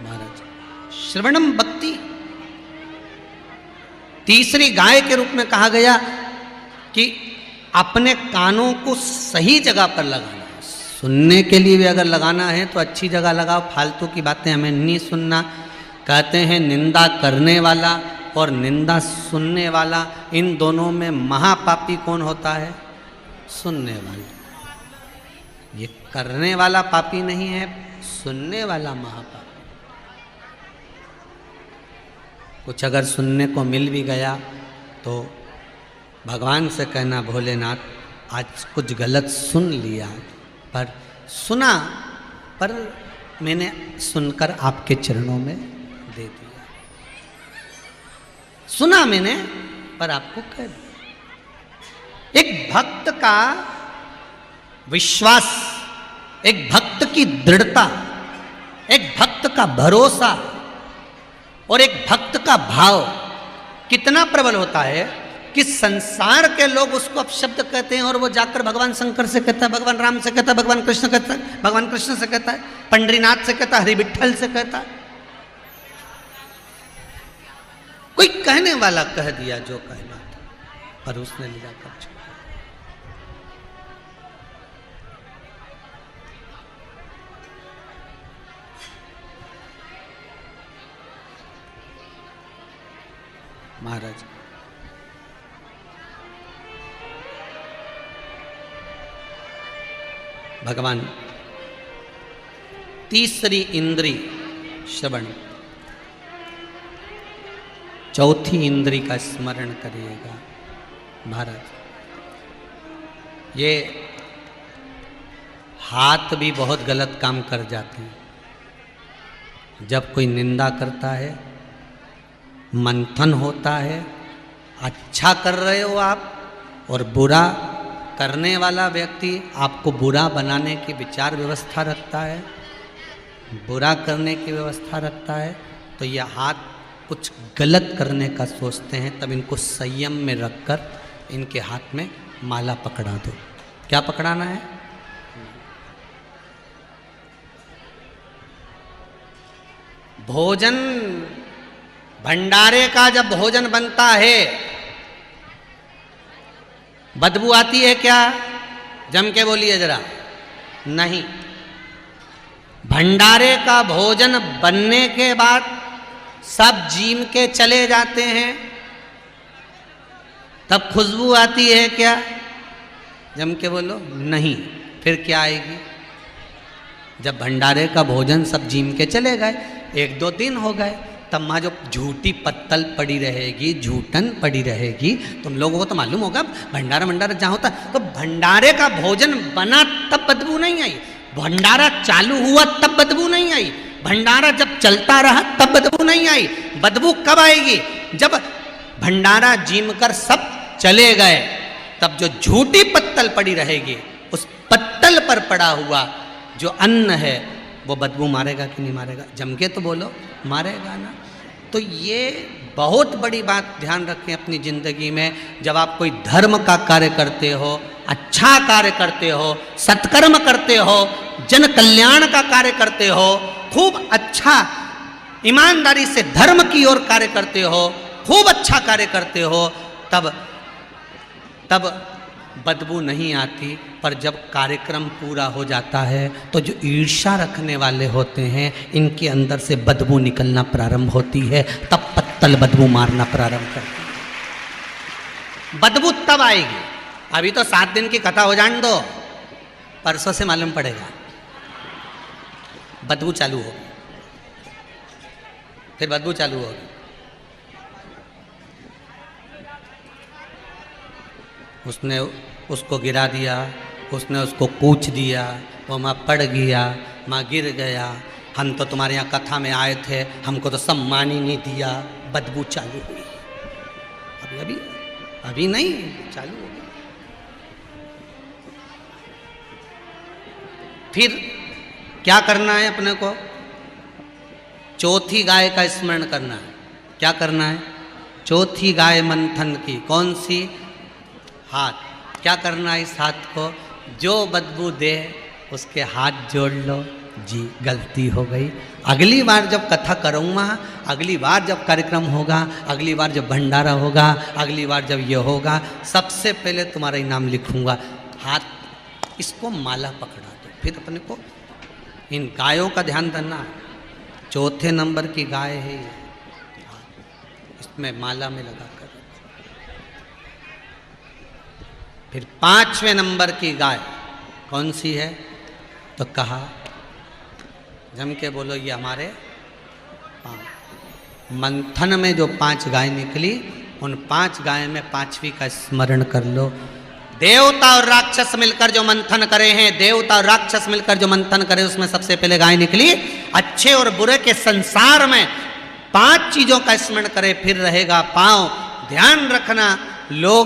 Speaker 1: महाराज श्रवणम भक्ति तीसरी गाय के रूप में कहा गया कि अपने कानों को सही जगह पर लगाना। सुनने के लिए भी अगर लगाना है तो अच्छी जगह लगाओ, फालतू की बातें हमें नहीं सुनना। कहते हैं निंदा करने वाला और निंदा सुनने वाला, इन दोनों में महापापी कौन होता है? सुनने वाला। ये करने वाला पापी नहीं है, सुनने वाला महापापी। कुछ अगर सुनने को मिल भी गया तो भगवान से कहना भोलेनाथ आज कुछ गलत सुन लिया, पर सुना, पर मैंने सुनकर आपके चरणों में दे दिया। सुना मैंने पर आपको कह दिया। एक भक्त का विश्वास, एक भक्त की दृढ़ता, एक भक्त का भरोसा और एक भक्त का भाव कितना प्रबल होता है कि संसार के लोग उसको अपशब्द कहते हैं और वो जाकर भगवान शंकर से कहता है, भगवान राम से कहता है, भगवान कृष्ण कहता है, भगवान कृष्ण से कहता है, पंडरीनाथ से कहता है, हरि विठ्ठल से कहता है। कोई कहने वाला कह दिया जो कहना था, पर उसने ले जाकर छोड़ा। महाराज भगवान तीसरी इंद्री श्रवण, चौथी इंद्री का स्मरण करिएगा। महाराज ये हाथ भी बहुत गलत काम कर जाते हैं। जब कोई निंदा करता है, मंथन होता है, अच्छा कर रहे हो आप और बुरा करने वाला व्यक्ति आपको बुरा बनाने की विचार व्यवस्था रखता है, बुरा करने की व्यवस्था रखता है, तो यह हाथ कुछ गलत करने का सोचते हैं, तब इनको संयम में रखकर इनके हाथ में माला पकड़ा दो। क्या पकड़ाना है? भोजन, भंडारे का जब भोजन बनता है बदबू आती है क्या? जम के बोलिए जरा। नहीं। भंडारे का भोजन बनने के बाद सब जीम के चले जाते हैं, तब खुशबू आती है क्या? जम के बोलो। नहीं। फिर क्या आएगी? जब भंडारे का भोजन सब जीम के चले गए, 1-2 दिन हो गए, तब माँ जो झूठी पत्तल पड़ी रहेगी, झूठन पड़ी रहेगी। तुम लोगों को तो मालूम होगा भंडारा जहाँ होता, तो भंडारे का भोजन बना तब बदबू नहीं आई, भंडारा चालू हुआ तब बदबू नहीं आई, भंडारा जब चलता रहा तब बदबू नहीं आई। बदबू कब आएगी? जब भंडारा जीम कर सब चले गए, तब जो झूठी पत्तल पड़ी रहेगी, उस पत्तल पर पड़ा हुआ जो अन्न है वो बदबू मारेगा कि नहीं मारेगा? जम के तो बोलो, मारेगा ना। तो ये बहुत बड़ी बात ध्यान रखें अपनी ज़िंदगी में। जब आप कोई धर्म का कार्य करते हो, अच्छा कार्य करते हो, सत्कर्म करते हो, जन कल्याण का कार्य करते हो, खूब अच्छा ईमानदारी से धर्म की ओर कार्य करते हो, खूब अच्छा कार्य करते हो, तब बदबू नहीं आती। पर जब कार्यक्रम पूरा हो जाता है तो जो ईर्ष्या रखने वाले होते हैं, इनके अंदर से बदबू निकलना प्रारंभ होती है, तब पत्तल बदबू मारना प्रारंभ करती है। बदबू तब आएगी। अभी तो 7 दिन की कथा हो जाने दो, परसों से मालूम पड़ेगा, बदबू चालू होगी। फिर बदबू चालू होगी। उसने उसको गिरा दिया, उसने उसको कूच दिया, वो माँ पड़ गया, माँ गिर गया। हम तो तुम्हारे यहाँ कथा में आए थे, हमको तो सम्मान ही नहीं दिया। बदबू चालू हुई, अभी अभी अभी नहीं, चालू हो गई। फिर क्या करना है अपने को? चौथी गाय का स्मरण करना है। क्या करना है? चौथी गाय मंथन की। कौन सी? हाथ। क्या करना है इस हाथ को? जो बदबू दे उसके हाथ जोड़ लो। जी गलती हो गई, अगली बार जब कथा करूँगा, अगली बार जब कार्यक्रम होगा, अगली बार जब भंडारा होगा, अगली बार जब ये होगा, सबसे पहले तुम्हारा इनाम लिखूँगा। हाथ, इसको माला पकड़ा दो। फिर अपने को इन गायों का ध्यान देना। चौथे नंबर की गाय है ये, इसमें माला में लगा कर। फिर 5वें नंबर की गाय कौन सी है? तो कहा, जम के बोलो, ये हमारे मंथन में जो 5 गाय निकली, उन 5 गाय में 5वीं का स्मरण कर लो। देवता और राक्षस मिलकर जो मंथन करे हैं, देवता और राक्षस मिलकर जो मंथन करे, उसमें सबसे पहले गाय निकली। अच्छे और बुरे के संसार में 5 चीजों का स्मरण करे, फिर रहेगा पांव। ध्यान रखना, लोग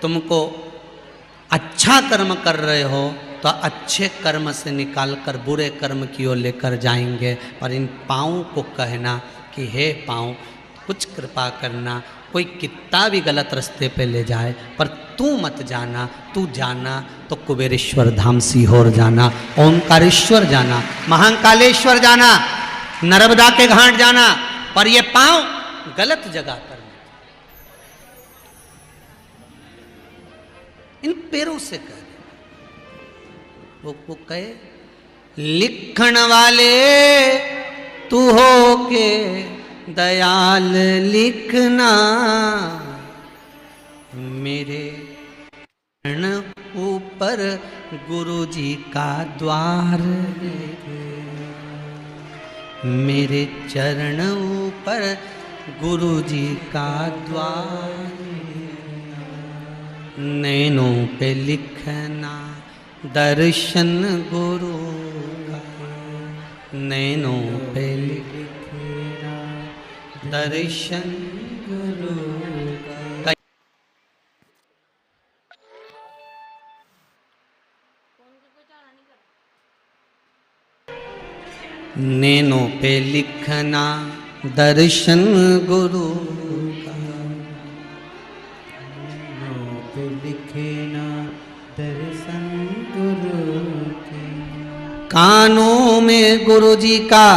Speaker 1: तुमको अच्छा कर्म कर रहे हो तो अच्छे कर्म से निकालकर बुरे कर्म की ओर लेकर जाएंगे। पर इन पाँव को कहना कि हे पाँव, कुछ कृपा करना, कोई कितना भी गलत रास्ते पे ले जाए, पर तू मत जाना। तू जाना तो कुबेरेश्वर धाम सीहोर जाना, ओंकारेश्वर जाना, महाकालेश्वर जाना, नर्मदा के घाट जाना, पर ये पाँव गलत जगह करना। इन पैरों से कह, वो कहे, लिखण वाले तू हो के दयाल लिखना, मेरे चरण ऊपर गुरु जी का द्वार, मेरे चरण ऊपर गुरु जी का द्वार, नैनों पे लिखना दर्शन गुरु का, नैनों पे लिखना दर्शन गुरु का। नैनों पे लिखना दर्शन गुरु का, नैनों पे लिखना दर्शन गुरु के, कानों में गुरु जी का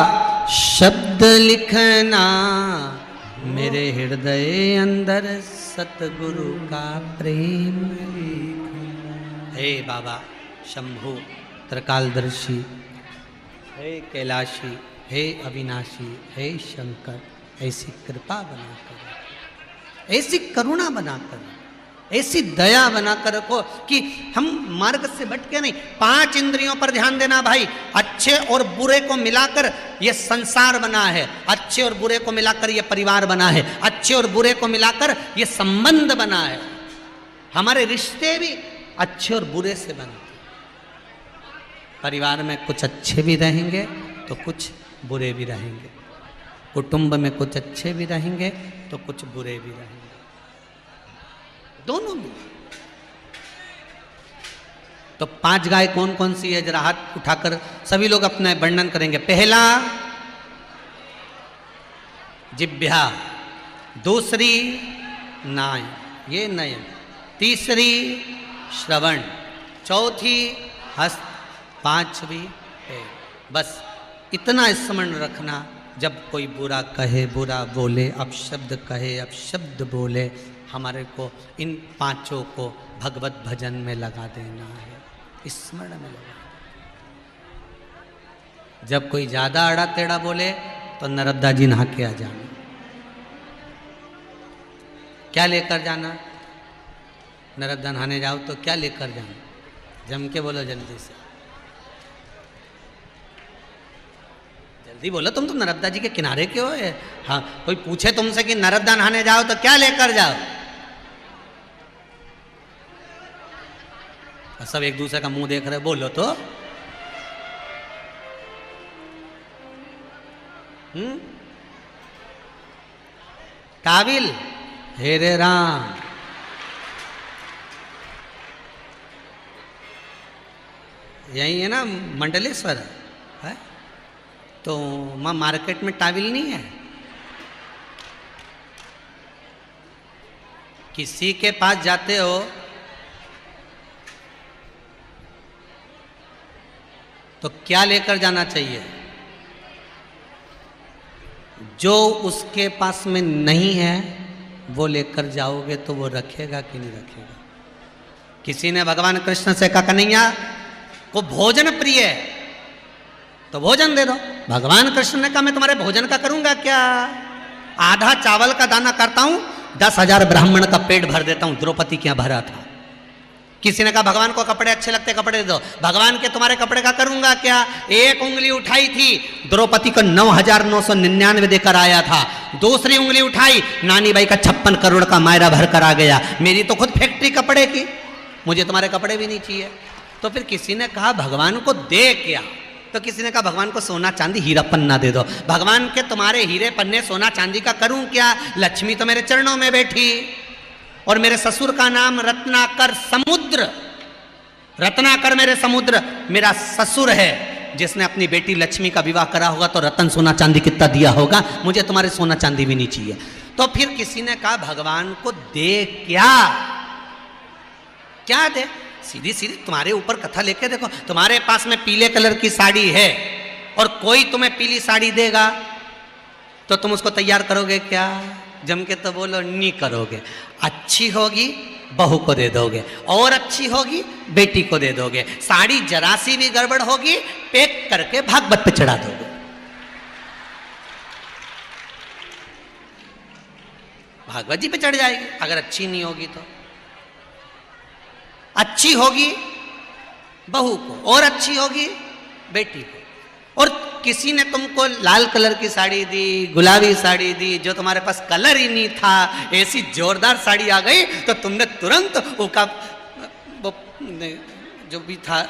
Speaker 1: शब्द लिखना, मेरे हृदय अंदर सतगुरु का प्रेम लिखना। हे बाबा शंभु त्रिकालदर्शी, हे कैलाशी, हे अविनाशी, हे शंकर, ऐसी कृपा बनाकर, ऐसी करुणा बनाकर, ऐसी दया बनाकर रखो कि हम मार्ग से भटके नहीं। 5 इंद्रियों पर ध्यान देना भाई। अच्छे और बुरे को मिलाकर ये संसार बना है, अच्छे और बुरे को मिलाकर ये परिवार बना है, अच्छे और बुरे को मिलाकर ये संबंध बना है। हमारे रिश्ते भी अच्छे और बुरे से बने। परिवार में कुछ अच्छे भी रहेंगे तो कुछ बुरे भी रहेंगे, कुटुंब में कुछ अच्छे भी रहेंगे तो कुछ बुरे भी रहेंगे, दोनों में। तो 5 गाय कौन कौन सी है, जरा हाथ उठाकर सभी लोग अपना वर्णन करेंगे। पहला जिह्वा, दूसरी नाय, ये नयन, तीसरी श्रवण, चौथी हस्त, 5वीं है। बस इतना स्मरण रखना। जब कोई बुरा कहे, बुरा बोले, अपशब्द कहे, अपशब्द बोले, हमारे को इन 5 को भगवत भजन में लगा देना है, स्मरण में लगा। जब कोई ज़्यादा अड़ा टेढ़ा बोले तो नर्मदा जी नहा के आ जाना। क्या लेकर जाना? नर्मदा नहाने जाओ तो क्या लेकर जाना? जम के बोलो जल्दी से, जल्दी बोलो। तुम तो नर्मदा जी के किनारे के हो। हाँ, कोई पूछे तुमसे कि नर्मदा नहाने जाओ तो क्या लेकर जाओ? सब एक दूसरे का मुंह देख रहे, बोलो तो। काबिल, हे रे राम, यही है ना मंडलेश्वर है? तो वहाँ मार्केट में टाविल नहीं है? किसी के पास जाते हो तो क्या लेकर जाना चाहिए? जो उसके पास में नहीं है वो लेकर जाओगे तो वो रखेगा कि नहीं रखेगा? किसी ने भगवान कृष्ण से कहा, कन्हैया को भोजन प्रिय है तो भोजन दे दो। भगवान कृष्ण ने कहा, मैं तुम्हारे भोजन का करूंगा क्या? आधा चावल का दाना करता हूं, 10,000 ब्राह्मण का पेट भर देता हूं। द्रौपदी क्या भरा था? किसी ने कहा, भगवान को कपड़े अच्छे लगते, कपड़े दे दो। भगवान के तुम्हारे कपड़े का करूंगा क्या? एक उंगली उठाई थी, द्रौपदी को 9,999 देकर आया था। दूसरी उंगली उठाई, नानी बाई का 56 करोड़ का मायरा भर कर आ गया। मेरी तो खुद फैक्ट्री कपड़े की, मुझे तुम्हारे कपड़े भी नहीं चाहिए। तो फिर किसी ने कहा, भगवान को दे क्या? तो किसी ने कहा, भगवान को सोना चांदी हीरा पन्ना दे दो। भगवान के तुम्हारे हीरे पन्ने सोना चांदी का करूं क्या? लक्ष्मी तो मेरे चरणों में बैठी, और मेरे ससुर का नाम रत्नाकर समुद्र, रत्नाकर मेरे समुद्र मेरा ससुर है, जिसने अपनी बेटी लक्ष्मी का विवाह करा होगा तो रतन सोना चांदी कितना दिया होगा। मुझे तुम्हारे सोना चांदी भी नहीं चाहिए। तो फिर किसी ने कहा, भगवान को दे क्या? क्या दे? सीधी सीधी तुम्हारे ऊपर कथा लेके देखो। तुम्हारे पास में पीले कलर की साड़ी है और कोई तुम्हें पीली साड़ी देगा तो तुम उसको तैयार करोगे क्या? जम के तो बोलो, नहीं करोगे। अच्छी होगी बहू को दे दोगे, और अच्छी होगी बेटी को दे दोगे। साड़ी जरा सी भी गड़बड़ होगी, पैक करके भागवत पे चढ़ा दोगे। भागवत जी पे चढ़ जाएगी अगर अच्छी नहीं होगी तो। अच्छी होगी बहू को और अच्छी होगी बेटी को। और किसी ने तुमको लाल कलर की साड़ी दी, गुलाबी साड़ी दी, जो तुम्हारे पास कलर ही नहीं था, ऐसी जोरदार साड़ी आ गई तो तुमने तुरंत उसका वो जो भी था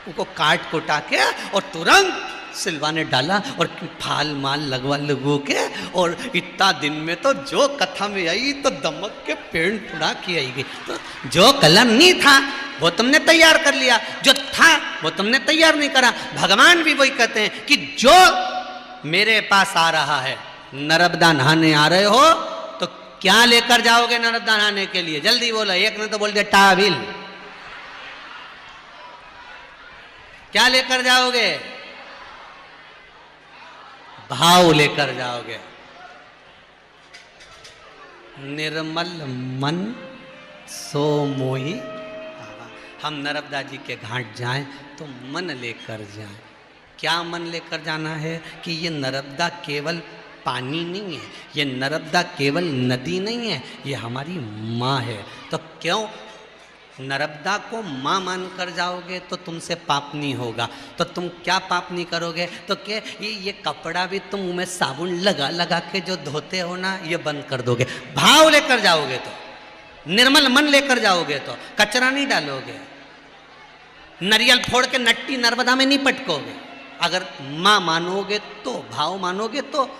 Speaker 1: उसको काट कोटा के और तुरंत सिलवाने डाला और फाल माल लगवा लगो के, और इतना दिन में तो जो कथा में आई तो दमक के पेड़ फुड़ा की आई गई। तो जो कलर नहीं था वो तुमने तैयार कर लिया, जो था वो तुमने तैयार नहीं करा। भगवान भी वही कहते हैं कि जो मेरे पास आ रहा है, नर्मदा नहाने आ रहे हो तो क्या लेकर जाओगे नर्मदा नहाने के लिए? जल्दी बोलो। एक ने तो बोल दिया टाविल। क्या लेकर जाओगे? भाव लेकर जाओगे। निर्मल मन सो मोही। हम नर्मदा जी के घाट जाएं तो मन लेकर जाएं। क्या मन लेकर जाना है? कि ये नर्मदा केवल पानी नहीं है, ये नर्मदा केवल नदी नहीं है, ये हमारी माँ है। तो क्यों नर्मदा को माँ मानकर जाओगे तो तुमसे पाप नहीं होगा। तो तुम क्या पाप नहीं करोगे? तो क्या ये कपड़ा भी तुम मुँह में साबुन लगा लगा के जो धोते हो ना, ये बंद कर दोगे। भाव लेकर जाओगे तो, निर्मल मन लेकर जाओगे तो, कचरा नहीं डालोगे, नरियल फोड़ के नट्टी नर्मदा में नहीं पटकोगे। अगर माँ मानोगे तो, भाव मानोगे तो।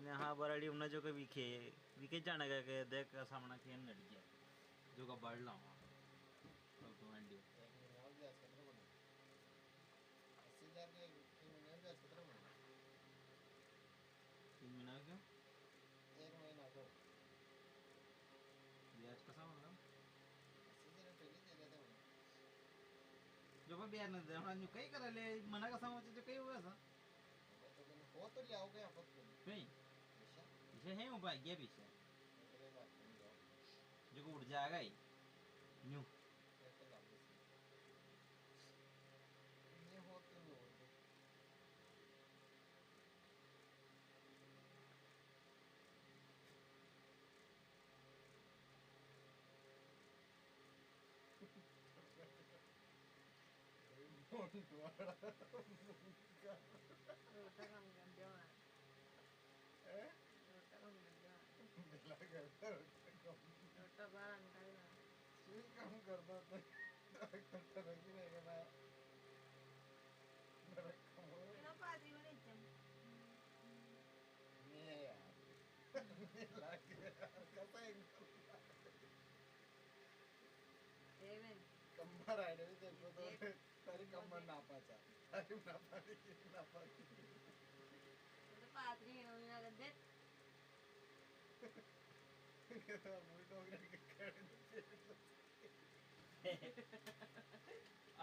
Speaker 2: ने हाँ बराड़ी उन्हें जो के विखे जाने का के देख का सामना खेल लड़ गया जो का बढ़ ला तो मंडी 3 महीना क्यों
Speaker 3: 1 महीना को
Speaker 2: ब्याज कसा मतलब
Speaker 3: सीजन पहले दे देते हैं
Speaker 2: जो मैं ब्याज न दे हमने जो कई कर ले मना का समझ जो कई हुआ सा
Speaker 3: तो मैंने हो तो लिया हो गया बहुत
Speaker 2: नहीं
Speaker 3: ऐसा
Speaker 2: इसे है उपाय गया पीछे
Speaker 3: मेरे बात नहीं जाओ
Speaker 2: जो को उड़ जाएगा ही न्यू
Speaker 3: ऐसे लागू से ये हो तो नहीं होते
Speaker 4: रोटा काम कर दिया रोटा काम कर दिया रोटा बाहर निकालना
Speaker 3: काम करता था तरक्की नहीं करना
Speaker 4: बिना पादी में नहीं चल
Speaker 3: नहीं यार लाके कैसा है
Speaker 4: एवन
Speaker 3: कंबर आए नहीं तेरे को तो तारी कंबर नापाचा तारी नापाने की नापाची
Speaker 4: तो पात्री है उन्हें लगा दे
Speaker 3: तो मुझे तो अगर कर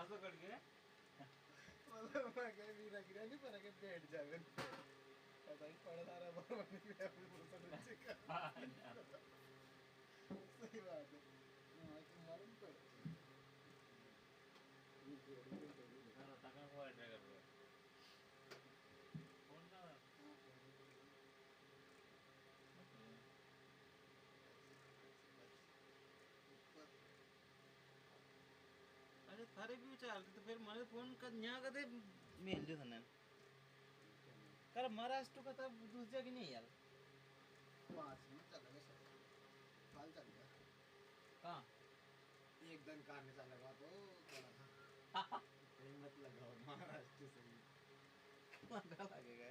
Speaker 2: असो कर के
Speaker 3: मतलब मैं कहीं भी लग रहा नहीं पर अगर बैठ जावे ऐसा ही पड़ा सारा भगवान की अपनी पुरुष नीचे का सही बात है मैं तो मालूम कर ये जोड़ी तो
Speaker 2: ना तका को एंटर कर रहा कौन का अरे थारे भी चाल तो फिर मारे फोन का न्या कदे मेल जो थने कर महाराष्ट्र का तब दूसरा की नहीं यार
Speaker 3: 5 मिनट चलेगा सर काल चल गया
Speaker 2: कहां
Speaker 3: एक दिन कारने चलेगा तो थोड़ा सा कहीं मत लगाओ महाराष्ट्र से ही
Speaker 2: लगा लगेगा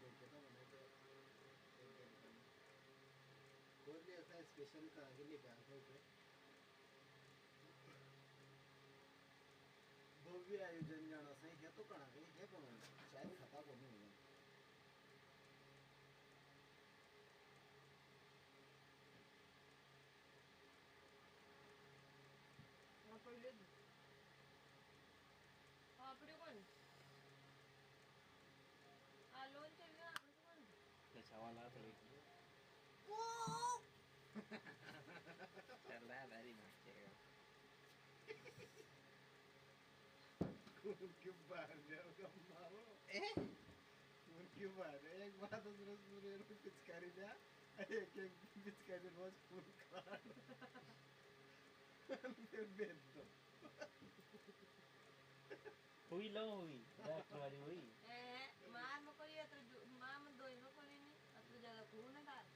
Speaker 3: देखे तो मैंने तो एक दिन कोई भी ऐसा स्पेशल करा के लेके आता है भव्य आयोजन जाना सही है तो करा गई है पण शायद खाता को नहीं होगा
Speaker 4: apa dia apa dia kon alon चल गया apa dia kon
Speaker 2: अच्छा वाला तो
Speaker 4: वो
Speaker 2: चल रहा है वेरी नाइस
Speaker 3: उनके बाहर जाओ मारो उनके बाहर एक बात तो रोज पूरे रोज पिचकारी जा एक एक पिचकारी रोज फूल काट फिर बेच दो
Speaker 2: हुई लो हुई डॉक्टर वाली हुई
Speaker 4: मार मको ये तो मार में दो इनको कोली नहीं अब तो ज्यादा खून है दाल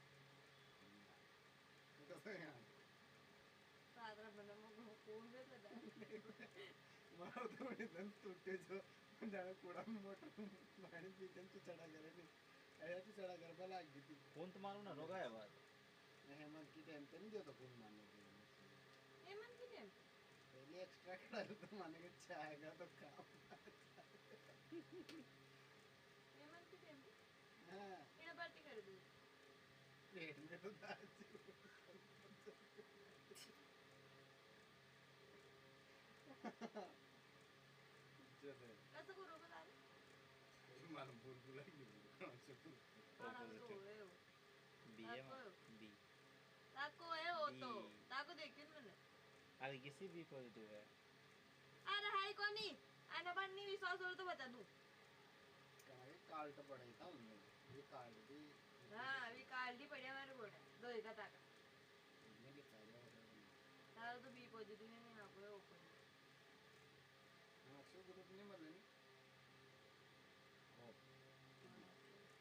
Speaker 3: कसं यार
Speaker 4: सादरा बना मको खून दे तो दाल
Speaker 3: मारो तो इधर टूटे जो जाने कूड़ा मोटर पानी पीते तो चढ़ा करे नहीं ऐसा तो चढ़ा कर बला गई थी
Speaker 2: फोन तो मालूम ना रोगा है बात
Speaker 3: हेमंत की टाइम पे नहीं देता फोन मारने के लिए
Speaker 4: ये मन की टेम
Speaker 3: पहले एक्स्ट्रा करा तो माने के चाहेगा तो काम
Speaker 4: ये मन की टेम
Speaker 3: हाँ
Speaker 4: इना बाटी कर दो
Speaker 3: पेट में तो दाल जैसे
Speaker 4: कैसे करो बता दे
Speaker 3: मालूम भूल भुलाई नहीं कौन से तू
Speaker 4: खाना तो हो
Speaker 2: बी है बी
Speaker 4: ताको है वो तो ताको देखिए मैंने
Speaker 2: अरे किसी भी पॉजिटिव है
Speaker 4: अरे हाई कोनी आना बन्नी विश्वास हो तो बता दूं
Speaker 3: कहाँ ये कार्ड पड़ा ही था उनमें ये कार्ड भी
Speaker 4: हाँ अभी कार्ड ही पड़े हमारे बोर्ड दो एक ताका
Speaker 3: उनमें लिखा हुआ है
Speaker 4: तारा तो बी पॉजिटिव नहीं ना कोई ओपन
Speaker 3: हाँ अक्षय ग्रुप नहीं मतलब नहीं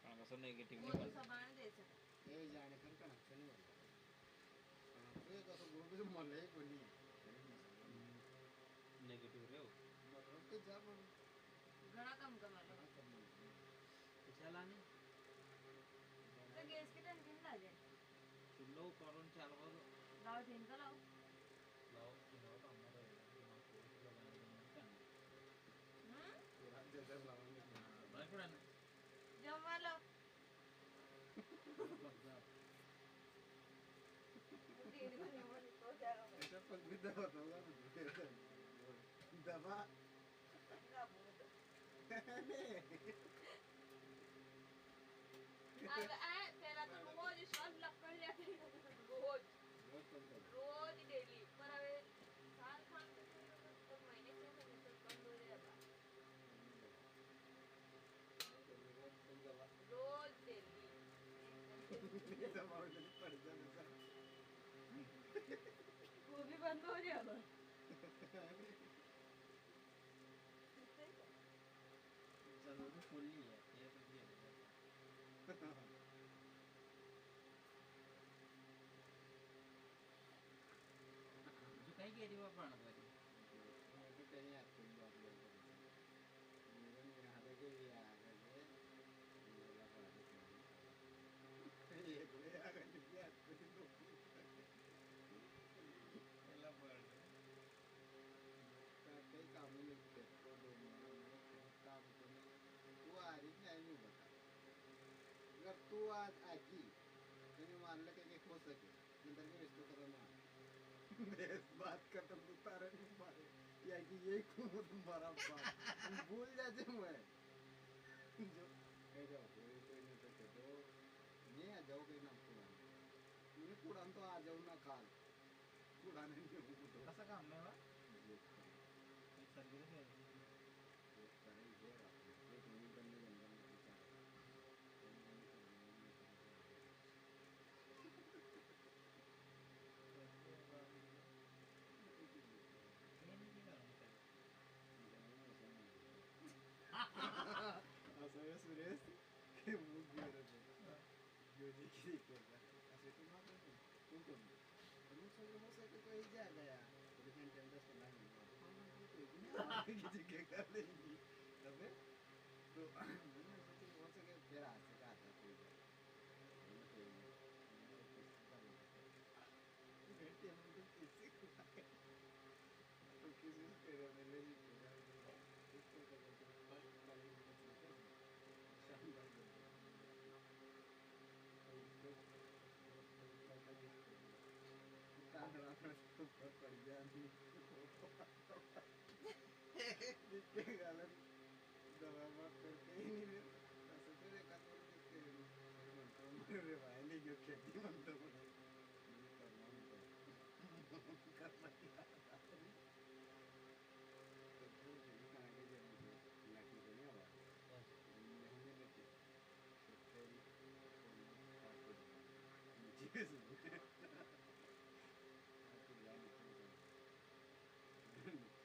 Speaker 2: हां का सब नेगेटिव
Speaker 4: वो
Speaker 2: नहीं
Speaker 4: तो
Speaker 2: बोल
Speaker 4: सामान दे सकता
Speaker 3: ये जाने कर कनेक्शन नहीं होगा तो ये तो ग्रुप जो मल है कोई नहीं
Speaker 2: नेगेटिव रे हो
Speaker 3: मतलब के जा पर
Speaker 4: घना कम कमाले
Speaker 2: तो चला नहीं लो करून चालवा दो
Speaker 4: लाव ठेंका लाव
Speaker 2: लाओ किनाव तो हमारा है दिमाग को लगाने का मन करना
Speaker 3: थोड़ा जगह लावांगे
Speaker 2: बड़ा पड़ा ना
Speaker 4: जेव्हा लाव
Speaker 3: ऐसा पग भी दबा होगा दबा
Speaker 4: त्याला तर रोज श्वास लपकडल्या रोज रोज डेली पर હવે સાલ ખાન તો મહિને से कम हो जाएगा रोज डेली वो भी बंद हो जाएगा
Speaker 2: चलो तो फुल ही है ये तो ये जो कहीं की एरिया पर आना पड़ी
Speaker 3: कहीं आपको बात करते मेरे यहाँ लगे ये आ गए ये कोई आ गए क्या कोई लोग
Speaker 2: एला पड़
Speaker 3: कई कामों में तो काम करने तू आ रही नहीं बता अगर तू आज आगी तो मान ले कि हो सके अंदर के रिश्तों करना इस बात का तुम उतारे नहीं मारे या कि ये क्यों तुम्हारा बात भूल जाते मैं जो कह जाओ कोई नहीं तो कह दो नहीं आ जाओ कहीं ना कुड़ान तो आ जाओ ना काल कुड़ान नहीं हो तो
Speaker 2: कैसा काम में हुआ
Speaker 3: ये
Speaker 2: सर्विस है
Speaker 3: करे ये एक मिनट करने के अंदर विचार असं आहे सुरेश हे मूग गिरत योजी की करता असे तो ना तू कोण पण सगळं हो सके तो ही जागा या डिफरेंट टेंडर्स को ना किसी के कर लेंगी तबे तो मैंने सोचा हो सके फिर आ सके आता कोई बेटे हम तो किसी को तो किसी से मेरे लिए इसको करते फर्स्ट वाली शानदार तांदळा तो पड़ गया दिखे गालन दवा माफ करके ही नहीं असं तर एका तोर दिखे म्हणतो रे भाई नाही घेऊ खेती म्हणतो म्हणे मी करणार म्हणतो करणार की आता तो जो काय के जे म्हणजे लाकी कोणी आवाज नेहमी लेके शेतकरी कोणी पाठवतो जीस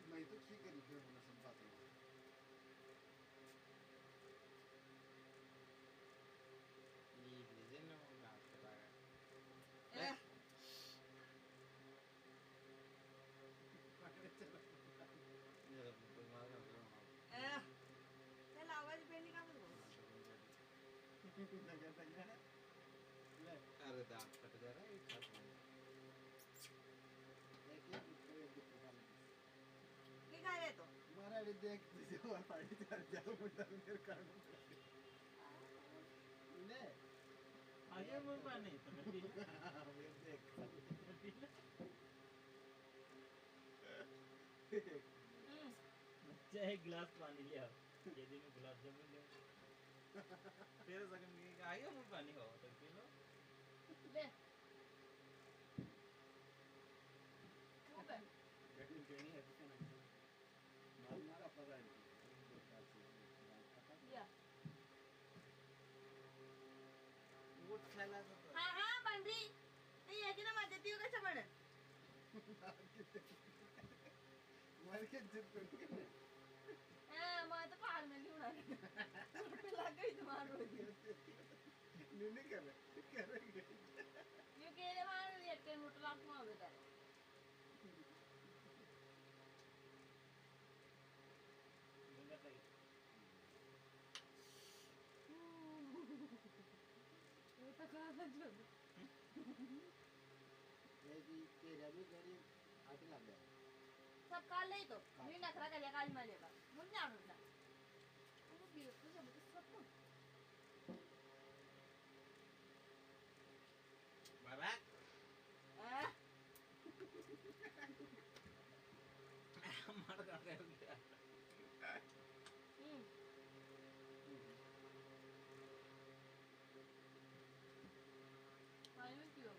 Speaker 3: मैं तो ठीक है लिखे होना सब बातें
Speaker 2: ये भेजे ना वो बात कराया ये कोई मार रहा है
Speaker 4: त्याला आवाज पेंडी का म्हणतो
Speaker 3: लगा लगा ले
Speaker 2: अरे दांत कट जा रहा है एक साथ में
Speaker 3: एक
Speaker 4: की काय रे तो
Speaker 3: मराठी देख तुझे वाली चार जाओ मुंडा मेरे कान ले
Speaker 2: आगे मुंह पानी तो मैं
Speaker 3: ये देख
Speaker 2: बच्चा एक गिलास पानी लिया ये दिन में गुलाब जामुन ले तेरे सगन में आगे मुंह पानी हो तो पी लो
Speaker 4: ले
Speaker 3: गटी गणी है तो ना मार मारा पता है
Speaker 4: या
Speaker 2: वो खाला तो
Speaker 4: हा हा पांढरी ते याची ना माझ्या ती कसं म्हणत
Speaker 3: मार के इज्जत करती है
Speaker 4: मैं तो पहाड़ में नहीं उड़ा रही लग गई तुम्हारे
Speaker 3: नहीं कर रहे
Speaker 4: ये के मार ये टेन मिनट लाख में बेटा ये तो कहाँ जो
Speaker 3: ये जी तेरा भी गाड़ी आटे लग गया
Speaker 4: सब काल ले तो नहीं नखरा कर काल में लेगा मुझे जानू ना अरे बीच में सब सब को
Speaker 2: बाबा मार कर दे
Speaker 4: पानी में क्यों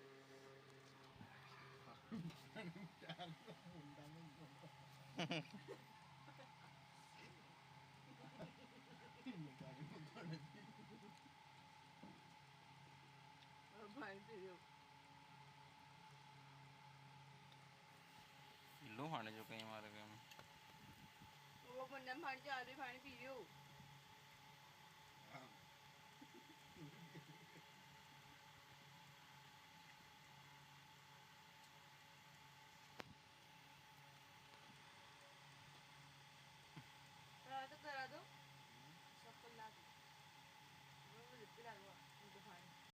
Speaker 4: पानी पियो
Speaker 2: लो खाने जो कहीं मारे गए
Speaker 4: वो बंदा पानी चाह रही पानी पियो